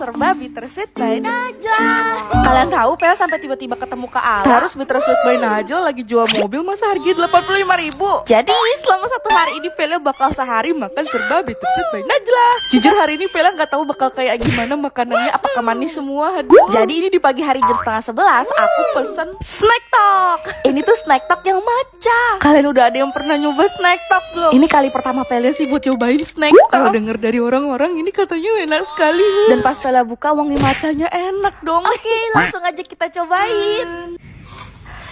serba bittersweet by Najla. Kalian tahu Pela sampai tiba-tiba ketemu Kak Ala, terus bittersweet by Najla lagi jual mobil masa harganya 85.000. Jadi selama 1 hari ini Pela bakal sehari makan serba bittersweet by Najla. Jujur hari ini Pela nggak tahu bakal kayak gimana makanannya, apakah manis semua. Aduh. Jadi ini di pagi hari jam 10:30 aku pesen snack talk. Ini tuh snack talk yang matcha. Kalian udah ada yang pernah nyoba snack talk belum? Ini kali pertama Pela sih buat nyobain snack talk. Kalau denger dari orang-orang ini katanya enak sekali. Dan pas Pela buka wangi matchanya enak dong. Oke, langsung aja kita cobain.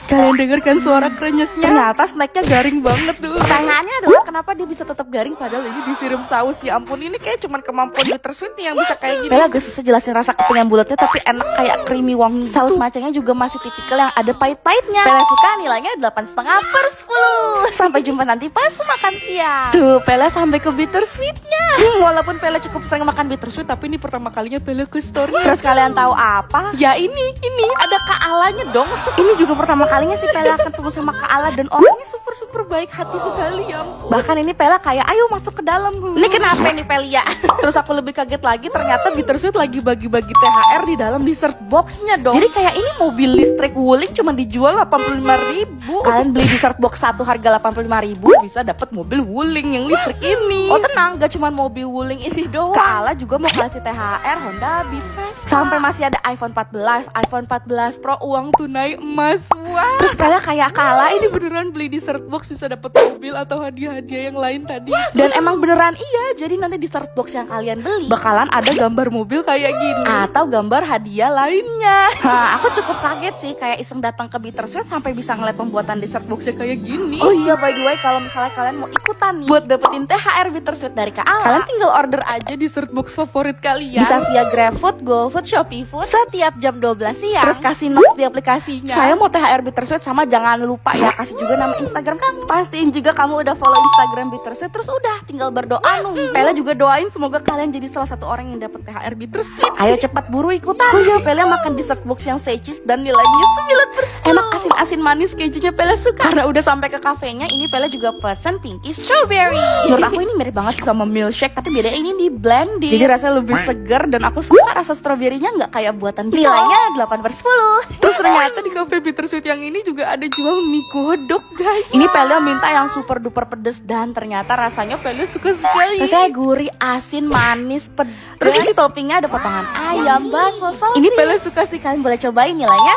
Kalian dengarkan suara krenyesnya? Ternyata snacknya garing banget tuh. Pertanyaannya adalah kenapa dia bisa tetap garing padahal ini disiram saus. Ya ampun, ini kayak cuman kemampuan bittersweet yang bisa kayak gini. Pela agak susah jelasin rasa kepingan bulatnya, tapi enak kayak creamy wangi. Saus macanya juga masih tipikal yang ada pahit-pahitnya. Pela suka, nilainya 8,5/10. Sampai jumpa nanti pas makan siang. Tuh, Pela sampai ke bittersweetnya. Walaupun Pela cukup sering makan bittersweet, tapi ini pertama kalinya Pela ke store. Terus kalian tahu apa? Ya ini ada Kak Alanya dong. Ini juga pertama kalinya sih Pela ketemu sama Kak Ala dan orangnya super baik hati sekali ya. Bahkan ini Pela kayak ayo masuk ke dalam. Ini kenapa nih Pelia? Terus aku lebih kaget lagi, ternyata bittersweet lagi bagi-bagi THR di dalam dessert boxnya dong. Jadi kayak ini mobil listrik Wuling cuma dijual 85.000. Kalian beli dessert box satu harga 85.000 bisa dapat mobil Wuling yang listrik ini. Oh tenang, gak cuma mobil Wuling ini doang. Kak Ala juga mau kasih THR Honda Beat Vespa. Sampai masih ada iPhone 14, iPhone 14 Pro uang tunai emas. Wah. Terus Pela kayak Kala ini beneran beli dessert box bisa dapet mobil atau hadiah-hadiah yang lain tadi. Dan emang beneran iya. Jadi nanti dessert box yang kalian beli bakalan ada gambar mobil kayak gini atau gambar hadiah lainnya. Aku cukup kaget sih kayak iseng datang ke bittersweet sampai bisa ngeliat pembuatan dessert boxnya kayak gini. Oh iya, by the way, kalau misalnya kalian mau ikutan nih buat dapetin THR bittersweet dari Kak Ala, kalian tinggal order aja dessert box favorit kalian. Bisa via GrabFood, GoFood, ShopeeFood setiap jam 12 siang. Terus kasih notes di aplikasinya. Saya mau THR bittersweet, sama jangan lupa ya kasih juga nama Instagram kamu. Pastiin juga kamu udah follow Instagram bittersweet. Terus udah tinggal berdoa nunggu. Pela juga doain semoga kalian jadi salah satu orang yang dapat THR bittersweet. Ayo cepat buru ikutan. Oh ya, Pela makan dessert box yang say cheese dan nilainya 9/10. Enak asin-asin manis, kejunya Pela suka. Karena udah sampai ke kafenya, ini Pela juga pesen pinky strawberry. Menurut aku ini mirip banget sama milkshake, tapi beda ini di blended. Jadi rasanya lebih segar dan aku suka rasa stroberinya nggak kayak buatan kita. Nilainya 8/10. Terus ternyata di cafe bittersweet yang ini juga ada jual mie godok, guys. Ini Pela minta yang super duper pedes dan ternyata rasanya Pela suka sekali. Rasanya gurih, asin, manis, pedes. Terus di toppingnya ada potongan ayam, bakso, sosis. Ini Pela suka sih, kalian boleh cobain, nilainya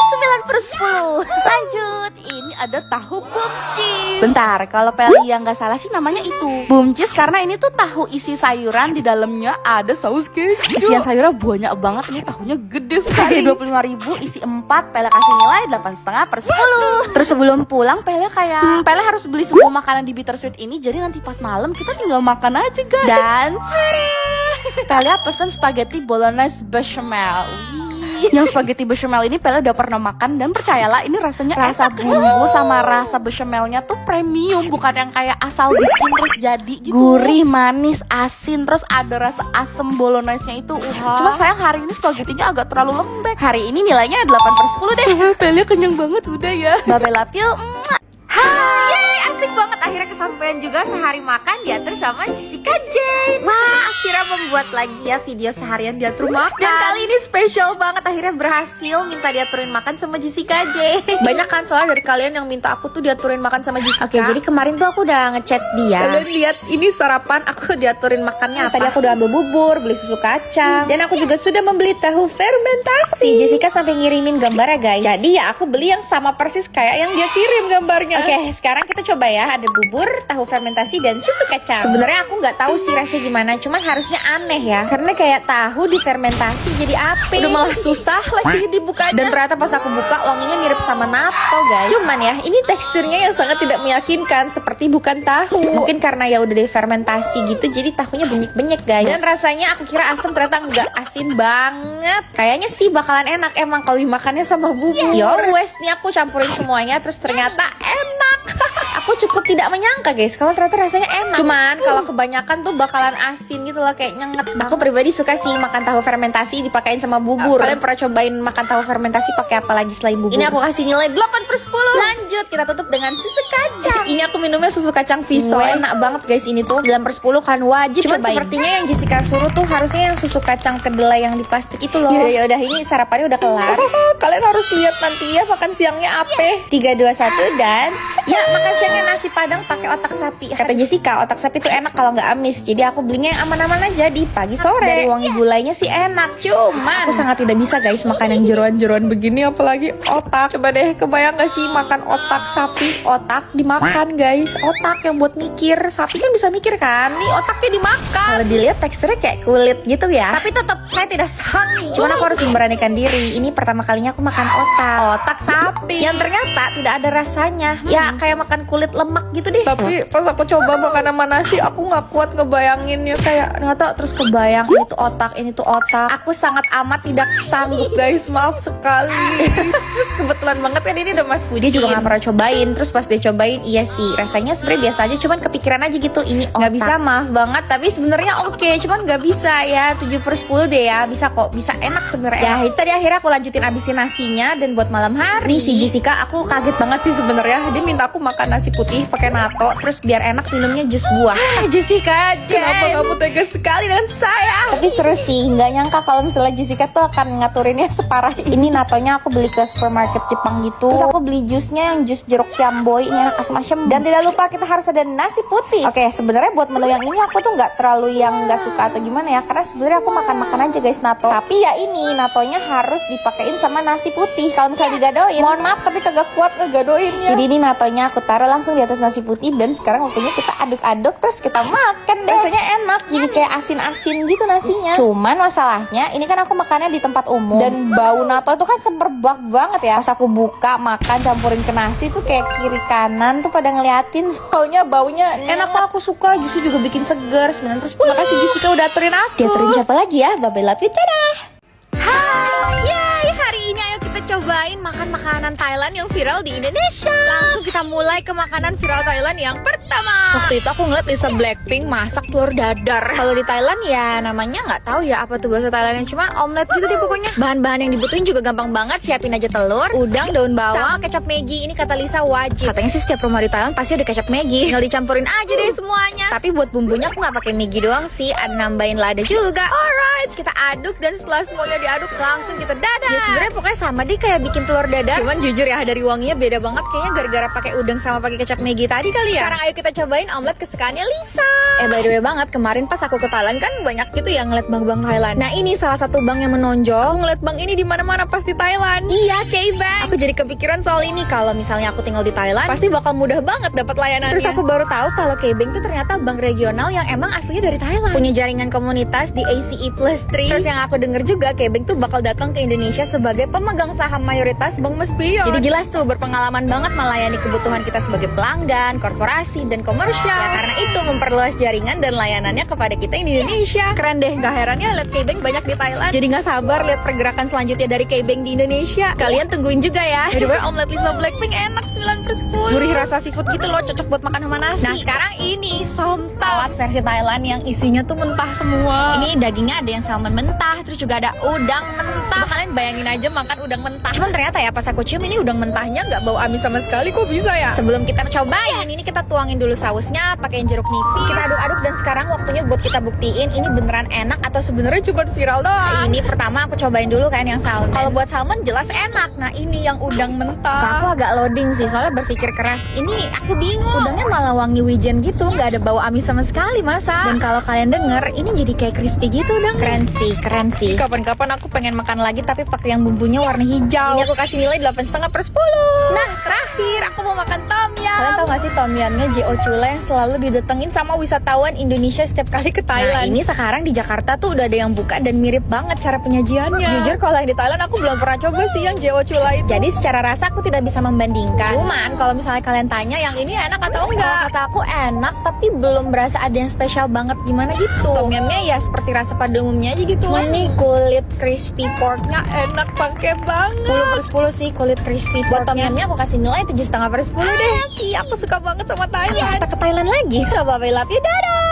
9/10. Lanjut, ini ada tahu bumcis. Bentar, kalau Pelia nggak salah sih namanya itu bumcis karena ini tuh tahu isi sayuran, di dalamnya ada saus keju. Isian sayurnya banyak banget, ini tahunya gede sekali. 25.000 isi 4, Pela kasih nilai 8,5/10. Terus sebelum pulang Pela kayak Pela harus beli semua makanan di bittersweet ini, jadi nanti pas malam kita tinggal makan aja guys. Dan Pela pesen spaghetti bolognese bechamel. Yang spaghetti bechamel ini Pela udah pernah makan dan percayalah ini rasanya rasa bumbu sama rasa bechamelnya tuh premium, bukan yang kayak asal bikin terus jadi gitu. Gurih, manis, asin, terus ada rasa asem bolognese-nya itu. Cuma sayang hari ini spagettinya agak terlalu lembek. Hari ini nilainya 8/10 deh. Pela kenyang banget udah ya. Bye love you. Yeay, asik banget, akhirnya kesampaian juga sehari makan diatur sama Jessica Jane. Wah, akhirnya membuat lagi ya video seharian diatur makan. Dan kali ini spesial banget, akhirnya berhasil minta diaturin makan sama Jessica Jane. Banyak kan soal dari kalian yang minta aku tuh diaturin makan sama Jessica. Oke, jadi kemarin tuh aku udah ngechat dia. Kalian lihat ini sarapan aku diaturin makannya apa? Tadi aku udah ambil bubur, beli susu kacang, dan aku juga sudah membeli tahu fermentasi. Jessica sampai ngirimin gambar ya guys. Jadi ya aku beli yang sama persis kayak yang dia kirim gambarnya. Oke, sekarang kita coba ya. Ada bubur, tahu fermentasi, dan susu kacang. Sebenarnya aku nggak tahu sih rasanya gimana, cuman harusnya aneh ya, karena kayak tahu difermentasi jadi api. Udah malah susah lagi dibukanya. Dan ternyata pas aku buka wanginya mirip sama natto guys. Cuman ya, ini teksturnya yang sangat tidak meyakinkan, seperti bukan tahu. Mungkin karena ya udah difermentasi gitu, jadi tahunya benyek-benyek guys. Dan rasanya aku kira asam, ternyata nggak, asin banget. Kayaknya sih bakalan enak emang kalau dimakannya sama bubur. Yo wes nih aku campurin semuanya, terus ternyata enak. Aku cukup tidak menyangka guys kalau ternyata rasanya enak. Cuman kalau kebanyakan tuh bakalan asin gitu loh, kayak nyenget. Aku pribadi suka sih makan tahu fermentasi dipakein sama bubur. Kalian pernah cobain makan tahu fermentasi pakai apa lagi selain bubur? Ini aku kasih nilai 8/10. Lanjut kita tutup dengan susu kacang. Ini aku minumnya susu kacang Visoy. Enak banget guys ini tuh. 9/10 kan wajib. Cuman cobain. Sepertinya yang Jessica suruh tuh harusnya yang susu kacang kedelai yang di plastik itu loh. Ya udah ini sarapannya udah kelar. Kalian harus lihat nanti ya makan siangnya apa. 3, 2, 1 dan ya makan siangnya nasi padang pakai otak sapi. Kata Jessica otak sapi tuh enak kalau nggak amis. Jadi aku belinya yang aman-aman aja di pagi sore. Dari wangi gulainya sih enak. Cuman aku sangat tidak bisa guys makan yang jeroan-jeroan begini apalagi otak. Coba deh kebayang gak sih makan otak sapi, otak dimakan guys. Otak yang buat mikir. Sapi kan bisa mikir kan. Nih otaknya dimakan. Kalau dilihat teksturnya kayak kulit gitu ya. Tapi tetap saya tidak sanggup. Cuman aku harus memberanikan diri. Ini pertama kalinya aku makan otak. Otak sapi. Yang ternyata tidak ada rasanya. Ya kayak makan kulit lemak gitu deh. Tapi pas aku coba makan sama nasi aku nggak kuat ngebayanginnya, kayak ternyata terus kebayang ini tuh otak, ini tuh otak. Aku sangat amat tidak sanggup guys, maaf sekali. Terus kebetulan banget kan ini udah Mas Budi juga nggak pernah cobain. Terus pas dia cobain, iya sih rasanya sebenarnya biasa aja, cuman kepikiran aja gitu ini nggak bisa, maaf banget. Tapi sebenarnya oke, cuman nggak bisa ya 7/10 deh ya, bisa kok, bisa enak sebenarnya. Ya itu tadi akhirnya aku lanjutin abisin nasinya. Dan buat malam hari si Jessica aku kaget banget sih sebenarnya. Dia minta aku makan nasi putih pakai nato, terus biar enak minumnya jus buah. Jessica, kenapa kamu tegas sekali dengan saya? Tapi seru sih, nggak nyangka kalau misalnya Jessica tuh akan ngaturinnya separah ini. Natonya aku beli ke supermarket Jepang gitu. Terus aku beli jusnya yang jus jeruk jamboy, ini enak asem-asem. Dan tidak lupa kita harus ada nasi putih. Oke, sebenarnya buat menu yang ini aku tuh nggak terlalu yang nggak suka atau gimana ya, karena sebenarnya aku makan-makan aja guys nato. Tapi ya ini natonya harus dipakein sama nasi putih. Kalau misalnya digadoin, mohon maaf tapi kagak kuat ngegadoinnya. Jadi ini natonya aku taruh langsung di atas nasi putih dan sekarang waktunya kita aduk-aduk terus kita makan deh. Rasanya enak, jadi kayak asin-asin gitu nasinya. Cuman masalahnya ini kan aku makannya di tempat umum dan bau nato itu kan semerbak banget ya. Pas aku buka makan campurin ke nasi tuh kayak kiri kanan tuh pada ngeliatin, soalnya baunya enak kok, aku suka. Justru juga bikin seger. 9/10. Makasih Jessica udah aturin aku. Diaturin siapa lagi ya? Bye bye, love you, dadah. Hai, yay, hari ini ayo kita cobain makan makanan Thailand yang viral di Indonesia. Langsung kita mulai ke makanan viral Thailand yang pertama. Waktu itu aku ngeliat Lisa Blackpink masak telur dadar. Kalau di Thailand ya namanya nggak tahu ya apa tuh bahasa Thailandnya, cuman omelet gitu deh pokoknya. Bahan-bahan yang dibutuhin juga gampang banget, siapin aja telur, udang, daun bawang, kecap Maggi. Ini kata Lisa wajib. Katanya sih setiap rumah di Thailand pasti ada kecap Maggi. Tinggal dicampurin aja deh semuanya. Tapi buat bumbunya aku nggak pakai Maggi doang sih, ada nambahin lada juga. Alright, kita aduk dan setelah semuanya diaduk langsung kita dadar. Ya sebenarnya pokoknya sama deh kayak bikin telur dadar. Cuman jujur ya dari wanginya beda banget kayaknya gara-gara pakai udang sama pakai kecap Maggi tadi kali ya. Sekarang ayo kita cobain omelet kesukaannya Lisa. By the way banget, kemarin pas aku ke Thailand kan banyak gitu yang ngeliat bank-bank Thailand. Nah ini salah satu bank yang menonjol. Ngeliat bank ini di mana-mana pas di Thailand. Iya, K-Bank. Aku jadi kepikiran soal ini. Kalau misalnya aku tinggal di Thailand, pasti bakal mudah banget dapat layanannya. Terus aku baru tahu kalau K-Bank itu ternyata bank regional yang emang aslinya dari Thailand. Punya jaringan komunitas di ACE+3. Terus yang aku denger juga K-Bank tuh bakal datang ke Indonesia sebagai pemegang saham mayoritas Bank Mespion. Jadi jelas tuh berpengalaman banget melayani kebutuhan kita sebagai pelanggan, korporasi, dan komersial. Ya karena itu memperluas jaringan dan layanannya kepada kita yang di Indonesia. Keren deh, gak heran ya lihat K-Bank banyak di Thailand. Jadi gak sabar lihat pergerakan selanjutnya dari K-Bank di Indonesia. Kalian tungguin juga ya. By the way, omelet Lisa Blackpink enak 9/10. Gurih rasa seafood gitu loh, cocok buat makan sama nasi. Nah sekarang ini somtam, salad versi Thailand yang isinya tuh mentah semua. Ini dagingnya ada yang salmon mentah, terus juga ada udang mentah. Kalian bayangin aja makan udang mentah. Cuman ternyata ya pas aku cium ini udang mentahnya nggak bau amis sama sekali, kok bisa ya? Sebelum kita cobain, ini kita tuangin dulu sausnya, pakein jeruk nipis. Kita aduk-aduk dan sekarang waktunya buat kita buktiin ini beneran enak atau sebenarnya cuma viral doang. Nah, ini pertama aku cobain dulu kan yang salmon. Kalau buat salmon jelas enak. Nah ini yang udang mentah. Aku agak loading sih soalnya berpikir keras. Ini aku bingung. Udangnya malah wangi wijen gitu, nggak ada bau amis sama sekali masa. Dan kalau kalian denger, ini jadi kayak crispy gitu dong. Keren sih, keren sih. Kapan-kapan aku pengen makan lagi tapi pakai yang bumbunya warna hijau. Ini aku kasih nilai 8,5/10. Nah terakhir aku mau makan tom yum. Kalian tau gak sih tom yumnya J.O. Chula yang selalu didatengin sama wisatawan Indonesia setiap kali ke Thailand. Nah ini sekarang di Jakarta tuh udah ada yang buka dan mirip banget cara penyajiannya. Jujur kalau yang di Thailand aku belum pernah coba sih yang J.O. Chula itu. Jadi secara rasa aku tidak bisa membandingkan. Cuman kalau misalnya kalian tanya yang ini enak atau enggak, kata aku enak tapi belum berasa ada yang spesial banget gimana gitu. Tom yumnya ya seperti rasa pada umumnya aja gitu. Ini kulit crispy porknya enak pakai banget. 10/10 10 sih kulit crispy. Buat tom yumnya aku kasih nilai 7,5 per 10 deh. Iya, aku suka banget sama Thailand. Kita ke Thailand lagi. So, bye-bye, love you, dadah.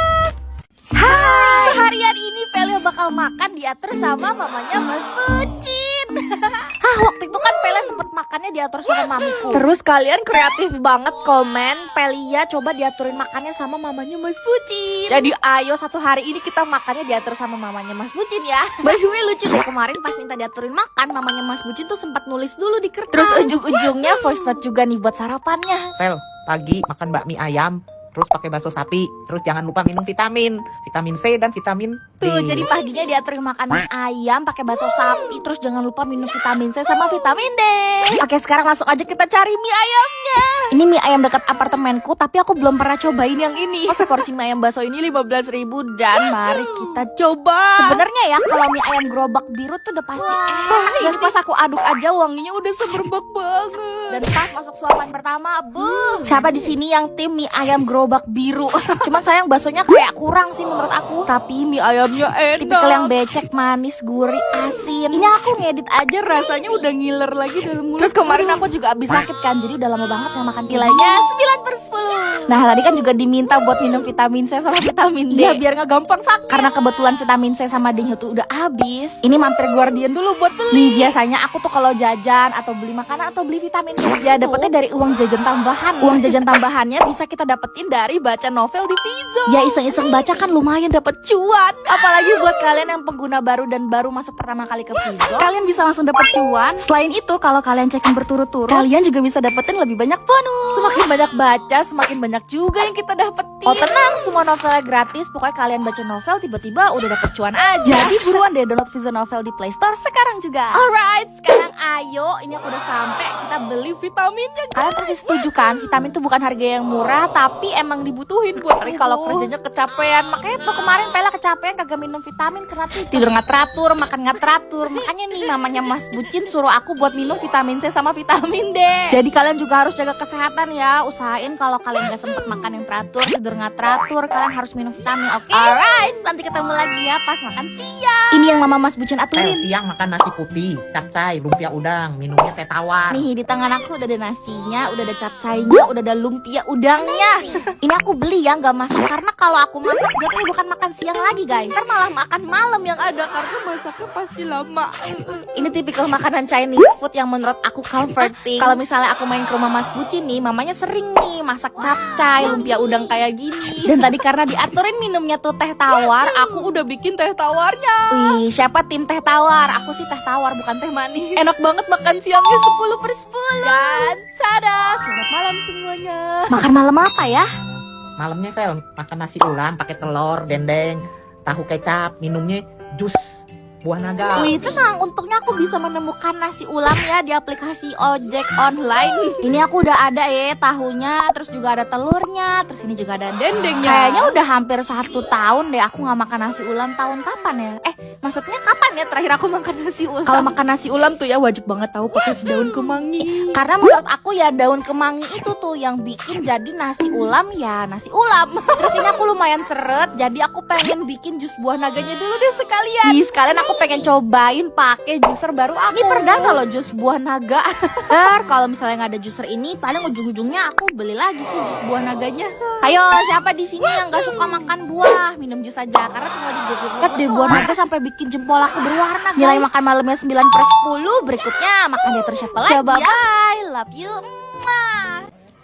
Hai, seharian ini Pele bakal makan diatur sama mamanya Mas Bucin. Waktu itu kan Pele sempet makannya diatur sama mamiku. Terus kalian kreatif banget komen, Pelia coba diaturin makannya sama mamanya Mas Bucin. Jadi ayo satu hari ini kita makannya diatur sama mamanya Mas Bucin ya. By the way lucu deh, kemarin pas minta diaturin makan, mamanya Mas Bucin tuh sempat nulis dulu di kertas. Terus ujung-ujungnya voice note juga nih buat sarapannya. Pel, pagi makan bakmi ayam, terus pakai bakso sapi, terus jangan lupa minum vitamin C dan vitamin D. Tuh, jadi paginya diaturin makan mie ayam pakai bakso sapi, terus jangan lupa minum vitamin C sama vitamin D. Oke, sekarang langsung aja kita cari mie ayamnya. Ini mie ayam dekat apartemenku, tapi aku belum pernah cobain yang ini. Seporsi mie ayam bakso ini 15.000 dan mari kita coba. Sebenarnya ya kalau mie ayam gerobak biru tuh udah pasti enak. Dan pas aku aduk aja wanginya udah semerbak banget. Dan pas masuk suapan pertama, siapa di sini yang tim mie ayam gerobak biru? Cuman sayang baksonya kayak kurang sih menurut aku. Tapi mie ayamnya enak. Tipikal yang becek, manis, gurih, asin. Ini aku ngedit aja rasanya udah ngiler lagi dalam mulut. Terus kemarin aku juga abis sakit kan, jadi udah lama banget yang makan nilainya 9 per 10. Nah tadi kan juga diminta buat minum vitamin C sama vitamin D. Ya biar gak gampang sakit. Karena kebetulan vitamin C sama D nya tuh udah habis. Ini mampir Guardian dulu buat beli. Nih biasanya aku tuh kalau jajan atau beli makanan atau beli vitamin ya dapetnya dari uang jajan tambahan. Uang jajan tambahannya bisa kita dapetin dari baca novel di Vizo. Ya iseng-iseng baca kan lumayan dapet cuan. Apalagi buat kalian yang pengguna baru dan baru masuk pertama kali ke Vizo, kalian bisa langsung dapet cuan. Selain itu kalau kalian cekin berturut-turut, kalian juga bisa dapetin lebih banyak bonus. Semakin banyak baca, semakin banyak juga yang kita dapetin. Oh tenang, semua novelnya gratis. Pokoknya kalian baca novel tiba-tiba udah dapet cuan aja. Jadi buruan deh download Vizo Novel di Play Store sekarang juga. Alright, sekarang ayo, ini aku udah sampai, kita beli vitaminnya. Kalian pasti setuju kan? Vitamin tuh bukan harga yang murah, tapi emang dibutuhin buat kalau kerjanya kecapean. Makanya tuh kemarin Pela kecapean kagak minum vitamin karena tidur nggak teratur, makan nggak teratur. Makanya nih mamanya Mas Bucin suruh aku buat minum vitamin C sama vitamin D. Jadi kalian juga harus jaga kesehatan ya. Usahain kalau kalian nggak sempet makan yang teratur, tidur nggak teratur, kalian harus minum vitamin. Oke? Alright, nanti ketemu lagi ya pas makan siang. Ini yang mama Mas Bucin Pel, aturin. siang makan nasi putih, capcay, lumpia udang, minumnya teh tawar. Nih di tangan aku udah ada nasinya, udah ada capcaynya, udah ada lumpia udangnya. Ini aku beli ya, nggak masak karena kalau aku masak jadinya bukan makan siang lagi guys. Ntar malah makan malam yang ada karena masaknya pasti lama. Ini tipikal makanan Chinese food yang menurut aku comforting. Kalau misalnya aku main ke rumah Mas Bucin nih, mamanya sering nih masak capcay, lumpia udang kayak gini. Dan tadi karena diaturin minumnya tuh teh tawar, aku udah bikin teh tawarnya. Wih, siapa tim teh tawar? Aku sih teh tawar bukan teh manis. Enak banget makan siangnya 10 per 10. Dan tada, selamat malam semuanya. Makan malam apa ya? Malamnya Pel, makan nasi ulam pakai telur, dendeng, tahu kecap, minumnya jus buah naga. Wih tenang, untungnya aku bisa menemukan nasi ulam ya di aplikasi ojek online. Ini aku udah ada ya tahunya, terus juga ada telurnya, terus ini juga ada dendengnya. Kayaknya udah hampir 1 tahun deh aku nggak makan nasi ulam. Tahun kapan ya? Maksudnya kapan ya terakhir aku makan nasi ulam? Kalau makan nasi ulam tuh ya wajib banget tahu pakai daun kemangi. Karena menurut aku ya daun kemangi itu tuh yang bikin jadi nasi ulam ya nasi ulam. Terus ini aku lumayan seret, jadi aku pengen bikin jus buah naganya dulu deh sekalian. Sekalian aku pengen cobain pakai juicer baru aku. Ini perdana loh jus buah naga. Kalau misalnya nggak ada juicer ini, paling ujung-ujungnya aku beli lagi sih jus buah naganya. Ayo, siapa di sini yang nggak suka makan buah? Minum jus aja karena tinggal digigit. Lihat deh buah naga sampai bikin jempol aku berwarna. Nilai makan malamnya 9 per 10. Berikutnya makan dia terus siapa lagi? Bye, love you.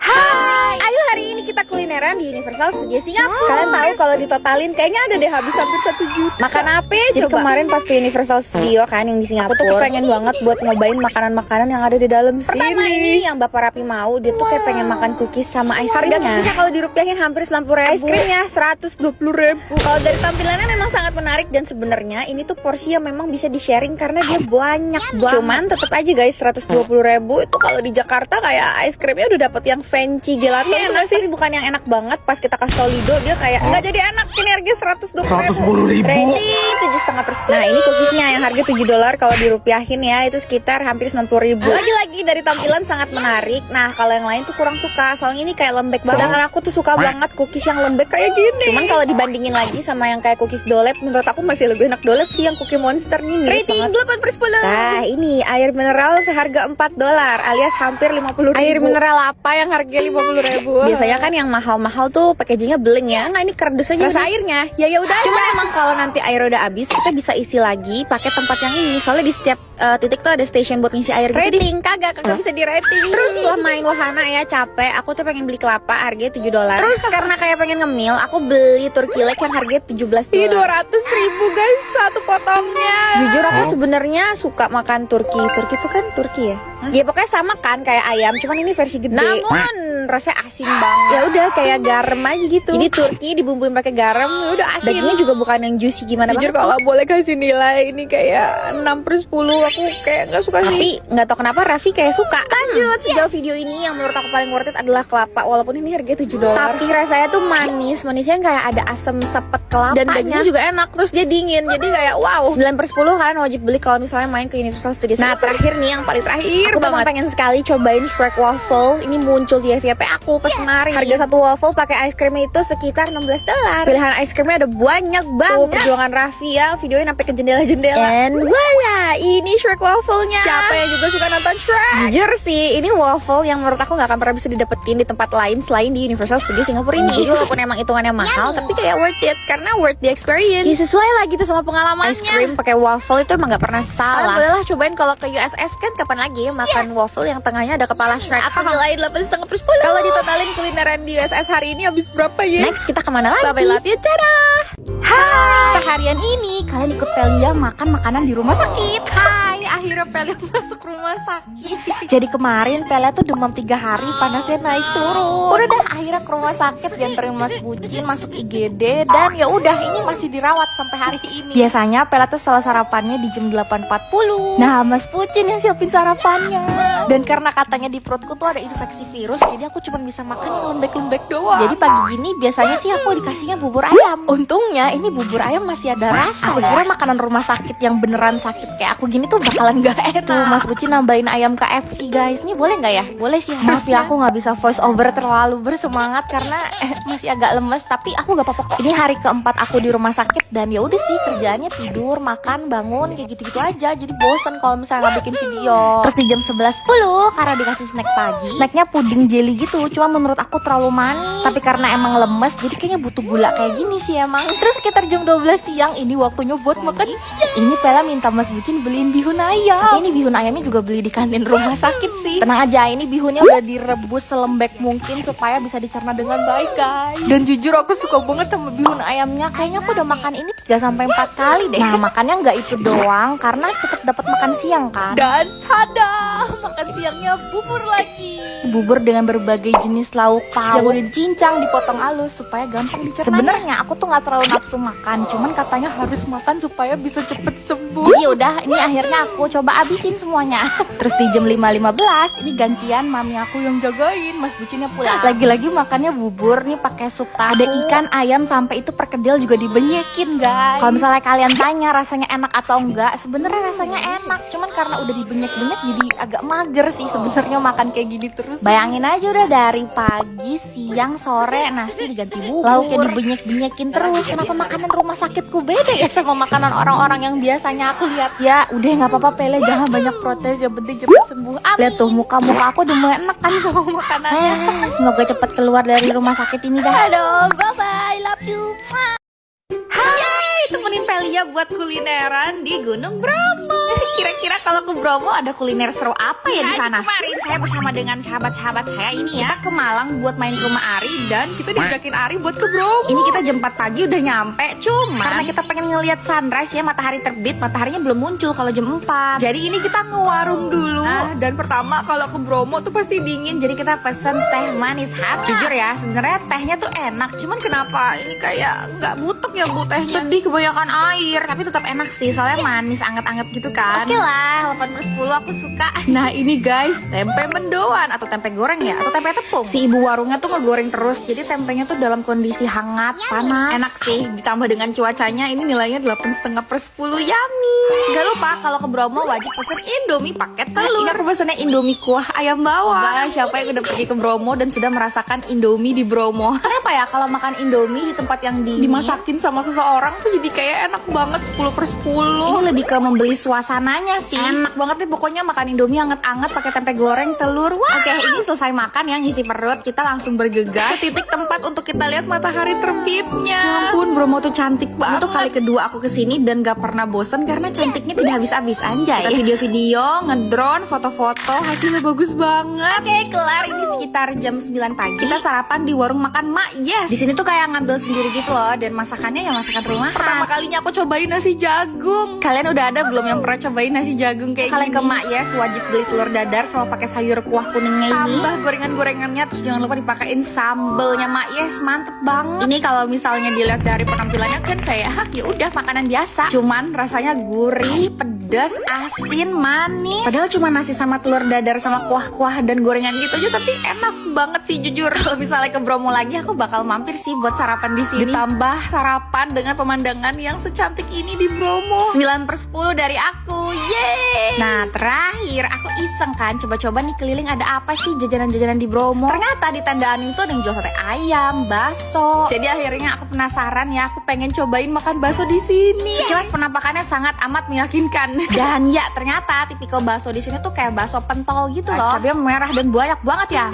Hai, ayo hari ini kita kulineran di Universal Studios Singapura. Kalian tahu kalau ditotalin kayaknya ada deh habis hampir 1 juta. Makan apa? Jadi kemarin pas ke Universal Studio kan yang di Singapura, aku tuh pengen banget buat nyobain makanan-makanan yang ada di dalam sini. Pertama ini yang Bapak Rapi mau, dia tuh kayak pengen makan cookies sama ice creamnya. Harga cookiesnya kalau dirupiahin hampir 90.000, ice creamnya 120.000. Kalau dari tampilannya memang sangat menarik dan sebenarnya ini tuh porsi yang memang bisa di sharing karena dia banyak banget. Cuman tetap aja guys 120.000 itu kalau di Jakarta kayak ice creamnya udah dapet yang fancy gelato enak sih, bukan yang enak banget. Pas kita kasih tau Lido dia kayak nggak jadi enak, ini harga 120.000. Ready 7,5 per 10. Nah ini cookiesnya yang yang harga $7 kalau dirupiahin ya itu sekitar hampir 90.000. Lagi-lagi dari tampilan sangat menarik. Nah kalau yang lain tuh kurang suka, soalnya ini kayak lembek banget. Sedangkan aku tuh suka banget cookies yang lembek kayak gini. Cuman kalau dibandingin lagi sama yang kayak cookies Dolep, menurut aku masih lebih enak Dolep sih yang cookie monster nih. Rating 8/10. Nah ini air mineral seharga $4 alias hampir 50.000. Air mineral apa yang harganya 50.000? Biasanya kan yang mahal-mahal tuh packagingnya beling ya. Nah ini kardus aja. Rasa airnya ya udah. Cuma emang kalau nanti air udah habis kita bisa isi lagi pakai tempat yang ini. Soalnya di setiap titik tuh ada station buat ngisi air. Rating kagak bisa di rating. Terus setelah main wahana ya capek, aku tuh pengen beli kelapa harganya $7. Terus karena kayak pengen ngemil, aku beli turkey leg yang harganya $17. 200.000 guys satu potongnya. Jujur aku sebenarnya suka makan turki. Turki itu kan Turki ya. Ya pokoknya sama kan kayak ayam, cuman ini versi gede. Namun rasanya asin banget. Ya udah kayak garam aja gitu. Jadi turki dibumbuin pakai garam, ya udah asin. Dagingnya juga bukan yang juicy gimana. Jujur kalau boleh kasih nilai ini kayak 6/10, aku kayak nggak suka sih. Tapi nggak tahu kenapa Raffi kayak suka. Lanjut sejauh video ini yang menurut aku paling worth it adalah kelapa. Walaupun ini harganya $7. Tapi rasanya tuh manisnya kayak ada asam sepet kelapanya. Dan dagingnya juga enak, terus dia dingin. Jadi kayak wow. 9/10 kan wajib beli kalau misalnya main ke Universal Studios. Nah terakhir nih yang paling terakhir. Aku memang pengen sekali cobain Shrek Waffle. Ini muncul di FYP aku pas kemarin. Harga satu waffle pakai ice cream itu sekitar $16. Pilihan ice creamnya ada banyak banget. Tuh perjuangan Raffi ya, videonya sampai ke jendela-jendela. And voila, ini Shrek Waffle-nya. Siapa yang juga suka nonton Shrek? Jujur sih, ini waffle yang menurut aku gak akan pernah bisa didapetin di tempat lain selain di Universal Studios Singapura ini. Jadi walaupun emang hitungannya mahal, tapi kayak worth it karena worth the experience. Ya, sesuai lah gitu sama pengalamannya. Ice cream pakai waffle itu emang gak pernah salah. Bolehlah cobain kalau ke USS kan kapan lagi ya makan waffle yang tengahnya ada kepala Shrek. Aku nilai 8,5/10. Kalau ditotalin kulineran di USS hari ini habis berapa ya? Next kita kemana lagi? Bye love you, dadah. Hai. Seharian ini kalian ikut Pelia makan makanan di rumah sakit. Hai, akhirnya Pelia masuk rumah sakit. Jadi kemarin Pelia tuh demam 3 hari, panasnya naik turun. Udah dah akhirnya ke rumah sakit dianterin Mas Bucin masuk IGD dan ya udah ini masih dirawat sampai hari ini. Biasanya Pelia tuh selalu sarapannya di jam 8.40. Nah, Mas Bucin yang siapin sarapannya. Dan karena katanya di perutku tuh ada infeksi virus, jadi aku cuma bisa makan yang lembek-lembek doang. Jadi pagi gini biasanya sih aku dikasihnya bubur ayam. Untungnya ini bubur ayam masih ada rasa. Aku kira makanan rumah sakit yang beneran sakit kayak aku gini tuh bakalan gak enak. Tuh Mas Bucin nambahin ayam KFC guys. Ini boleh nggak ya? Boleh sih. Maaf ya aku nggak bisa voice over terlalu bersemangat karena masih agak lemes. Tapi aku nggak apa-apa. Ini hari keempat aku di rumah sakit dan ya udah sih kerjaannya tidur, makan, bangun kayak gitu-gitu aja. Jadi bosan kalau misalnya nggak bikin video. Terus di jam 11.10 karena dikasih snack pagi. Snacknya puding jelly gitu. Cuma menurut aku terlalu manis. Tapi karena emang lemes jadi kayaknya butuh gula kayak gini sih emang. Terus sekitar jam 12 siang ini waktunya buat makan siang. Ini Pela minta Mas Bucin beliin bihun ayam. Tapi ini bihun ayamnya juga beli di kantin rumah sakit sih. Tenang aja, ini bihunnya udah direbus selembek mungkin supaya bisa dicerna dengan baik guys. Dan jujur aku suka banget sama bihun ayamnya. Kayaknya aku udah makan ini 3-4 kali deh. Nah makannya nggak itu doang karena tetap dapat makan siang kan. Dan tada, makan siangnya bubur lagi. Bubur dengan berbagai jenis lauk pauk yang udah dicincang, dipotong halus supaya gampang dicerna. Sebenarnya aku tuh nggak terlalu nafsu makan, cuman katanya harus makan supaya bisa cepet sembuh. Jadi udah, ini akhirnya aku coba abisin semuanya. Terus di jam 5.15 ini gantian mami aku yang jagain, Mas Bucinnya pulang. Lagi-lagi makannya bubur nih pakai sup tahu. Ada ikan, ayam sampai itu perkedel juga dibenyekin guys. Kalau misalnya kalian tanya rasanya enak atau enggak, sebenarnya rasanya enak, cuman karena udah dibenyek-benyek jadi agak mager sih sebenarnya makan kayak gini terus. Bayangin aja udah dari pagi, siang, sore nasi diganti bubur, lauknya dibenyek-benyekin terus. Kenapa makanan rumah sakitku beda ya sama makanan orang-orang yang biasanya aku lihat? Ya udah nggak apa-apa Pele, jangan banyak protes, yang penting cepat sembuh. Lihat tuh muka-muka aku udah mulai enak kan sama makanannya. Semoga cepat keluar dari rumah sakit ini dah. Aduh, bye bye, love you. Hai, temenin Pelia buat kulineran di Gunung Bromo. Kira-kira kalau ke Bromo ada kuliner seru apa ya di sana? Kemarin saya bersama dengan sahabat-sahabat saya ini ya ke Malang buat main ke rumah Ari dan kita diajakin Ari buat ke Bromo. Ini kita jam 4 pagi udah nyampe, cuma karena kita pengen ngelihat sunrise ya, matahari terbit, mataharinya belum muncul kalau jam 4. Jadi ini kita ngewarung dulu. Dan pertama kalau ke Bromo tuh pasti dingin, jadi kita pesen teh manis hot. Jujur ya, sebenarnya tehnya tuh enak, cuman kenapa ini kayak nggak butek ya bu tehnya? Sedih kebanyakan air, tapi tetap enak sih soalnya manis anget-anget gitu kan. kan? Oke lah, 8/10 aku suka. Nah ini guys, tempe mendoan atau tempe goreng ya, atau tempe tepung. Si ibu warungnya tuh ngegoreng terus, jadi tempenya tuh dalam kondisi hangat, panas. Enak sih, ditambah dengan cuacanya ini nilainya 8,5/10, yummy. Gak lupa kalau ke Bromo wajib pesen Indomie paket telur. Ini aku pesennya Indomie kuah ayam bawang. Siapa yang udah pergi ke Bromo dan sudah merasakan Indomie di Bromo? Kenapa ya kalau makan Indomie di tempat yang Dimasakin sama seseorang tuh jadi kayak enak banget 10/10. Ini lebih ke membeli suasananya sih. Enak banget nih pokoknya makan Indomie anget-anget pakai tempe goreng, telur. Wah. Oke, ini selesai makan yang ngisi perut, kita langsung bergegas ke titik tempat untuk kita lihat matahari terbitnya. Ya ampun, Bromo tuh cantik banget. Itu kali kedua aku kesini dan gak pernah bosen karena cantiknya tidak habis-habis, anjay. Kita video-video, ngedrone, foto-foto, hasilnya bagus banget. Oke, kelar. Ini sekitar jam 9 pagi. Kita sarapan di warung makan Mak Yes. Di sini tuh kayak ngambil sendiri gitu loh, dan masakannya ya masakan rumahan. Pertama kalinya aku cobain nasi jagung. Kalian udah ada belum yang pernah cobain nasi jagung kayak Kalian gini? ke Mak Yes wajib beli telur dadar sama pakai sayur kuah kuningnya ini. Tambah gorengan-gorengannya, terus jangan lupa dipakein Sambelnya Mak Yes mantep banget. Ini kalau misalnya dilihat dari penampilannya kan kayak ya udah makanan biasa. Cuman rasanya gurih, pedas, asin, manis. Padahal cuma nasi sama telur dadar sama kuah-kuah dan gorengan gitu aja, tapi enak banget sih jujur. Kalau misalnya ke Bromo lagi aku bakal mampir sih buat sarapan di sini. Ditambah sarapan dengan pemandangan yang secantik ini di Bromo. 9/10 dari aku, yeay. Nah terakhir aku iseng kan coba-coba nih keliling ada apa sih jajanan-jajanan di Bromo. Ternyata di tenda Aning tuh ada yang jual sate ayam, bakso. Jadi akhirnya aku penasaran ya, aku pengen cobain makan bakso di sini. Sekilas penampakannya sangat amat meyakinkan. Dan ya ternyata tipikal bakso di sini tuh kayak bakso pentol gitu loh. Cabenya merah dan banyak banget ya.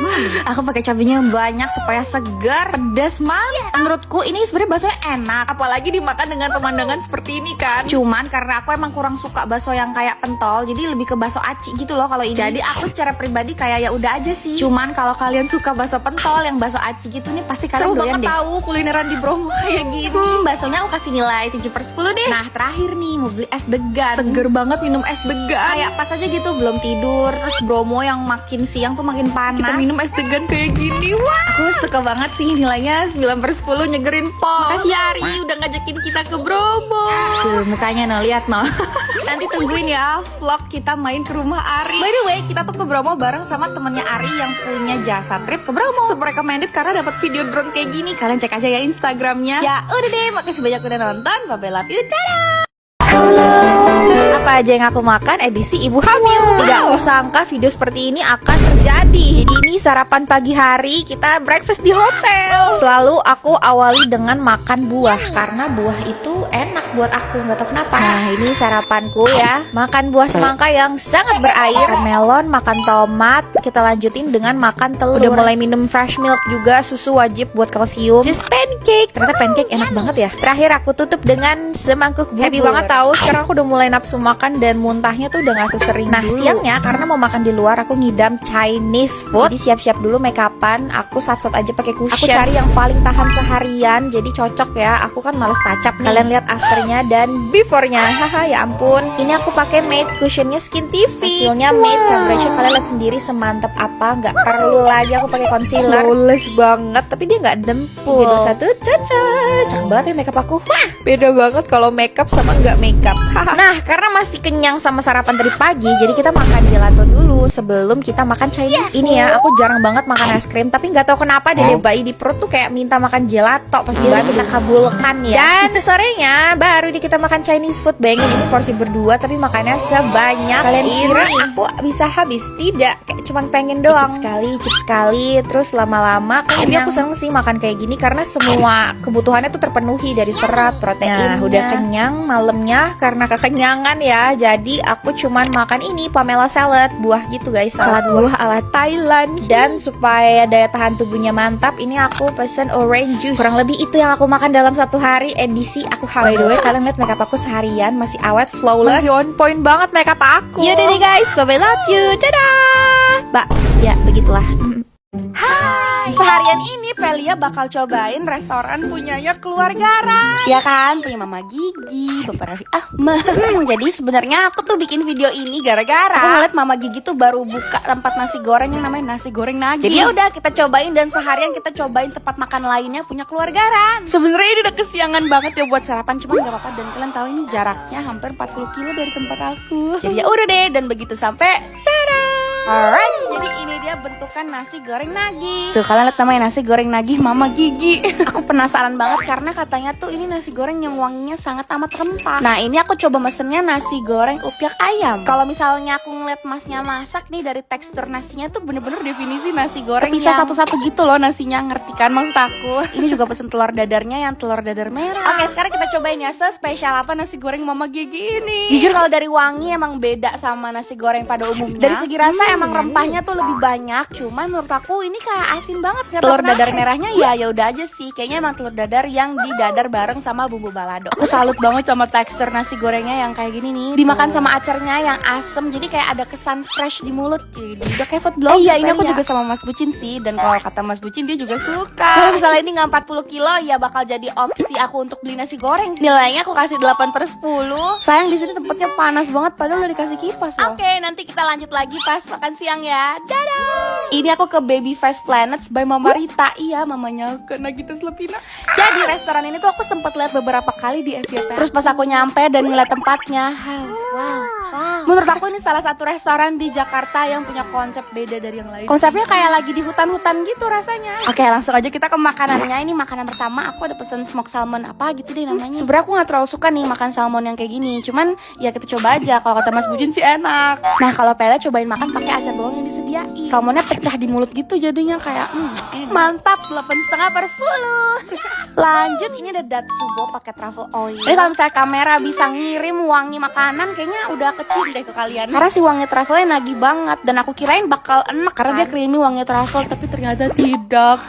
Aku pakai cabenya banyak supaya segar, pedas banget. Menurutku ini sebenarnya baksonya enak. Apalagi dimakan dengan pemandangan seperti ini kan. Cuman karena aku emang kurang suka bakso yang kayak pentol, jadi lebih ke bakso aci gitu loh kalau ini. Jadi aku secara pribadi kayak ya udah aja sih. Cuman kalau kalian suka bakso pentol yang bakso aci gitu nih pasti kalian Seru doyan banget deh. tahu kulineran di Bromo kayak gini. Baksonya aku kasih nilai 7/10 deh. Nah terakhir nih mau beli es degan. Seger banget minum es degan. Kayak pas aja gitu belum tidur. Terus Bromo yang makin siang tuh makin panas. Kita minum es degan kayak gini. Wah, Aku suka banget sih nilainya 9/10 nyegerin pol. Makasih ya Ari udah ngajakin kita ke Bromo. Tuh mukanya no, lihat no. Nanti tungguin ya vlog kita main ke rumah Ari. By the way, kita tuh ke Bromo bareng sama temennya Ari yang punya jasa trip ke Bromo. Super recommended karena dapat video drone kayak gini. Kalian cek aja ya Instagramnya. Ya udah deh, makasih banyak udah nonton. Bye-bye, love you, dadah. Apa aja yang aku makan edisi ibu hamil. Tidak sangka video seperti ini akan terjadi. Jadi ini sarapan pagi hari, kita breakfast di hotel. Selalu aku awali dengan makan buah karena buah itu enak buat aku, nggak tahu kenapa. Nah ini sarapanku ya, makan buah semangka yang sangat berair, makan melon, makan tomat. Kita lanjutin dengan makan telur. Udah mulai minum fresh milk juga, susu wajib buat kalsium. Terus pancake, ternyata pancake enak banget ya. Terakhir aku tutup dengan semangkuk bubur. Happy banget tahu, sekarang aku udah mulai nafsu makan dan muntahnya tuh udah gak sesering dulu. Siangnya karena mau makan di luar aku ngidam Chinese food. Jadi siap-siap dulu make upan. Aku sat-sat aja pakai cushion. Aku cari yang paling tahan seharian. Jadi cocok ya. Aku kan males touch up nih. Kalian lihat afternya dan beforenya. Haha ya ampun. Ini aku pakai matte cushionnya Skin TV. Hasilnya matte coverage kalian lihat sendiri semantep apa. Nggak perlu lagi aku pakai concealer. Flawless banget. Tapi dia nggak dempul. 3, 2, 1 cocok. Cakep banget ya makeup aku. Wah. Beda banget kalau makeup sama nggak makeup. Nah, karena masih kenyang sama sarapan tadi pagi, jadi kita makan gelato dulu sebelum kita makan Chinese. Ini ya, aku jarang banget makan es krim, tapi nggak tahu kenapa dede bayi di perut tuh kayak minta makan gelato pas di kita kabulkan ya. Dan sorenya baru di kita makan Chinese food. Bayangin ini porsi berdua, tapi makannya sebanyak kalian kira aku bisa habis? Tidak, kayak cuman pengen doang. Cip sekali, terus lama-lama. Tapi aku seneng sih makan kayak gini karena semua kebutuhannya tuh terpenuhi dari serat, protein. Nah, udah kenyang malamnya karena kekenyangan ya. Jadi aku cuman makan ini pomelo salad, buah gitu guys, salad buah ala Thailand. Dan supaya daya tahan tubuhnya mantap, ini aku pesen orange juice. Kurang lebih itu yang aku makan dalam satu hari edisi aku hamil. By the way, kalian lihat makeup aku seharian masih awet, flawless, Masih on point banget makeup aku. Yaudah deh guys, bye bye, love you, dadah. Mbak, ya begitulah. Hai. Hai. Seharian ini Pelia bakal cobain restoran punyanya keluarga Rai. Ya kan, punya Mama Gigi, Bapak Raffi Ahmad. Jadi sebenarnya aku tuh bikin video ini gara-gara aku ngeliat Mama Gigi tuh baru buka tempat nasi goreng yang namanya nasi goreng Nagi. Jadi ya udah kita cobain, dan seharian kita cobain tempat makan lainnya punya keluarga Ran. Sebenarnya ini udah kesiangan banget ya buat sarapan, cuman gak apa-apa, dan kalian tahu ini jaraknya hampir 40 kilo dari tempat aku. Jadi ya udah deh, dan begitu sampai alright, jadi ini dia bentukan nasi goreng Nagi. Tuh kalian lihat namanya nasi goreng Nagi Mama Gigi. Aku penasaran banget karena katanya tuh ini nasi goreng yang wanginya sangat amat rempah. Nah ini aku coba mesennya nasi goreng upyak ayam. Kalau misalnya aku ngeliat masnya masak nih, dari tekstur nasinya tuh bener-bener definisi nasi goreng. Bisa satu-satu gitu loh nasinya, ngerti kan maksud aku? Ini juga pesen telur dadarnya yang telur dadar merah. Oke, sekarang kita cobain ya, spesial apa nasi goreng Mama Gigi ini. Jujur kalau dari wangi emang beda sama nasi goreng pada umumnya. Dari segi rasa emang rempahnya tuh lebih banyak, cuman menurut aku ini kayak asin banget. Telur dadar merahnya ya udah aja sih, kayaknya emang telur dadar yang didadar bareng sama bumbu balado. Aku salut banget sama tekstur nasi gorengnya yang kayak gini nih, dimakan sama acarnya yang asem, jadi kayak ada kesan fresh di mulut. Jadi udah kayak food blog. Iya, ini aku juga sama Mas Bucin sih, dan kalau kata Mas Bucin dia juga suka. Kalau misalnya ini nggak 40 kilo ya bakal jadi opsi aku untuk beli nasi goreng. Nilainya aku kasih 8/10. Sayang di sini tempatnya panas banget, padahal udah dikasih kipas loh. Oke, nanti kita lanjut lagi pas makan siang ya. Dadah. Ini aku ke Baby Face Planet by Mama Rita. Iya, mamanya ke Nagita Slepina. Jadi restoran ini tuh aku sempat lihat beberapa kali di FYP. Terus pas aku nyampe dan ngeliat tempatnya, wow. Menurut aku ini salah satu restoran di Jakarta yang punya konsep beda dari yang lain. Konsepnya kayak lagi di hutan-hutan gitu rasanya. Oke, langsung aja kita ke makanannya. Ini makanan pertama aku ada pesen smoked salmon apa gitu deh namanya. Sebenarnya aku nggak terlalu suka nih makan salmon yang kayak gini. Cuman ya kita coba aja. Kalau kata Mas Bujin sih enak. Nah kalau Pele cobain makan pakai acar bawang yang disediain. Salmonnya pecah di mulut gitu jadinya kayak enak. Mantap, 8,5/10. Lanjut, ini ada datsubo pakai truffle oil. Jadi kalau misalnya kamera bisa ngirim wangi makanan, kayaknya udah kecium deh ke kalian. Karena si wangi truffle-nya nagih banget, dan aku kirain bakal enak karena dia creamy wangi truffle, tapi ternyata tidak.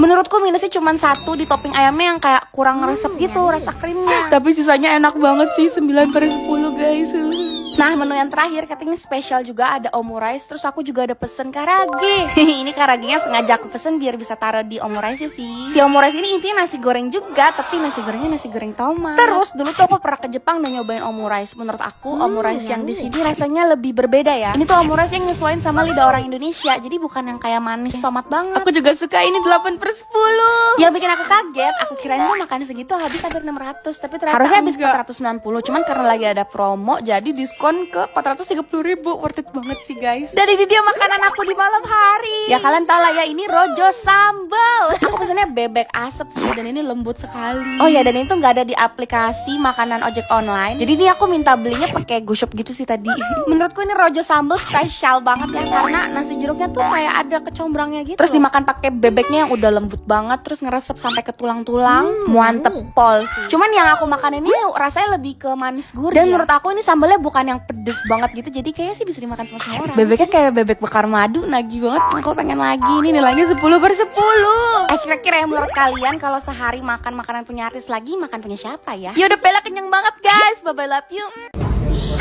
Menurutku minusnya cuma satu, di topping ayamnya yang kayak kurang ngeresep gitu rasa krimnya. Tapi sisanya enak banget sih, 9/10 guys. Nah menu yang terakhir katanya spesial juga, ada omurice. Terus aku juga ada pesen karage. Ini karagenya sengaja aku pesen biar bisa taruh di omurice sih. Si omurice ini intinya nasi goreng juga, tapi nasi gorengnya nasi goreng tomat. Terus dulu tuh aku pernah ke Jepang dan nyobain omurice. Menurut aku omurice yang di sini rasanya lebih berbeda ya. Ini tuh omurice yang nyesuaiin sama lidah orang Indonesia, jadi bukan yang kayak manis tomat banget. Aku juga suka ini 8/10. Yang bikin aku kaget, aku kirain tuh makan segitu habis hampir 600, tapi ternyata harusnya habis 490. Cuman karena lagi ada promo jadi diskon ke 430.000. Worth it banget sih guys. Dan ini dia makanan aku di malam hari. Ya kalian tau lah ya, ini rojo sambal. Aku pesannya bebek asap sih, dan ini lembut sekali. Oh ya, dan ini tuh nggak ada di aplikasi makanan ojek online. Jadi ini aku minta belinya pakai GoShop gitu sih tadi. Menurutku ini rojo sambal spesial banget ya, karena nasi jeruknya tuh kayak ada kecombrangnya gitu. Terus dimakan pakai bebeknya yang udah lembut banget, terus ngeresep sampai ke tulang-tulang. Mantep pol sih. Cuman yang aku makan ini rasanya lebih ke manis gurih. Dan menurut aku ini sambalnya bukan yang pedes banget gitu, jadi kayaknya sih bisa dimakan sama semua orang. Bebeknya kayak bebek bakar madu, nagih banget. Aku pengen lagi. Ini nilainya 10/10. Kira-kira ya menurut kalian kalau sehari makan makanan punya artis lagi, makan punya siapa ya? Ya udah, Bella kenyang banget guys. Bye bye, love you.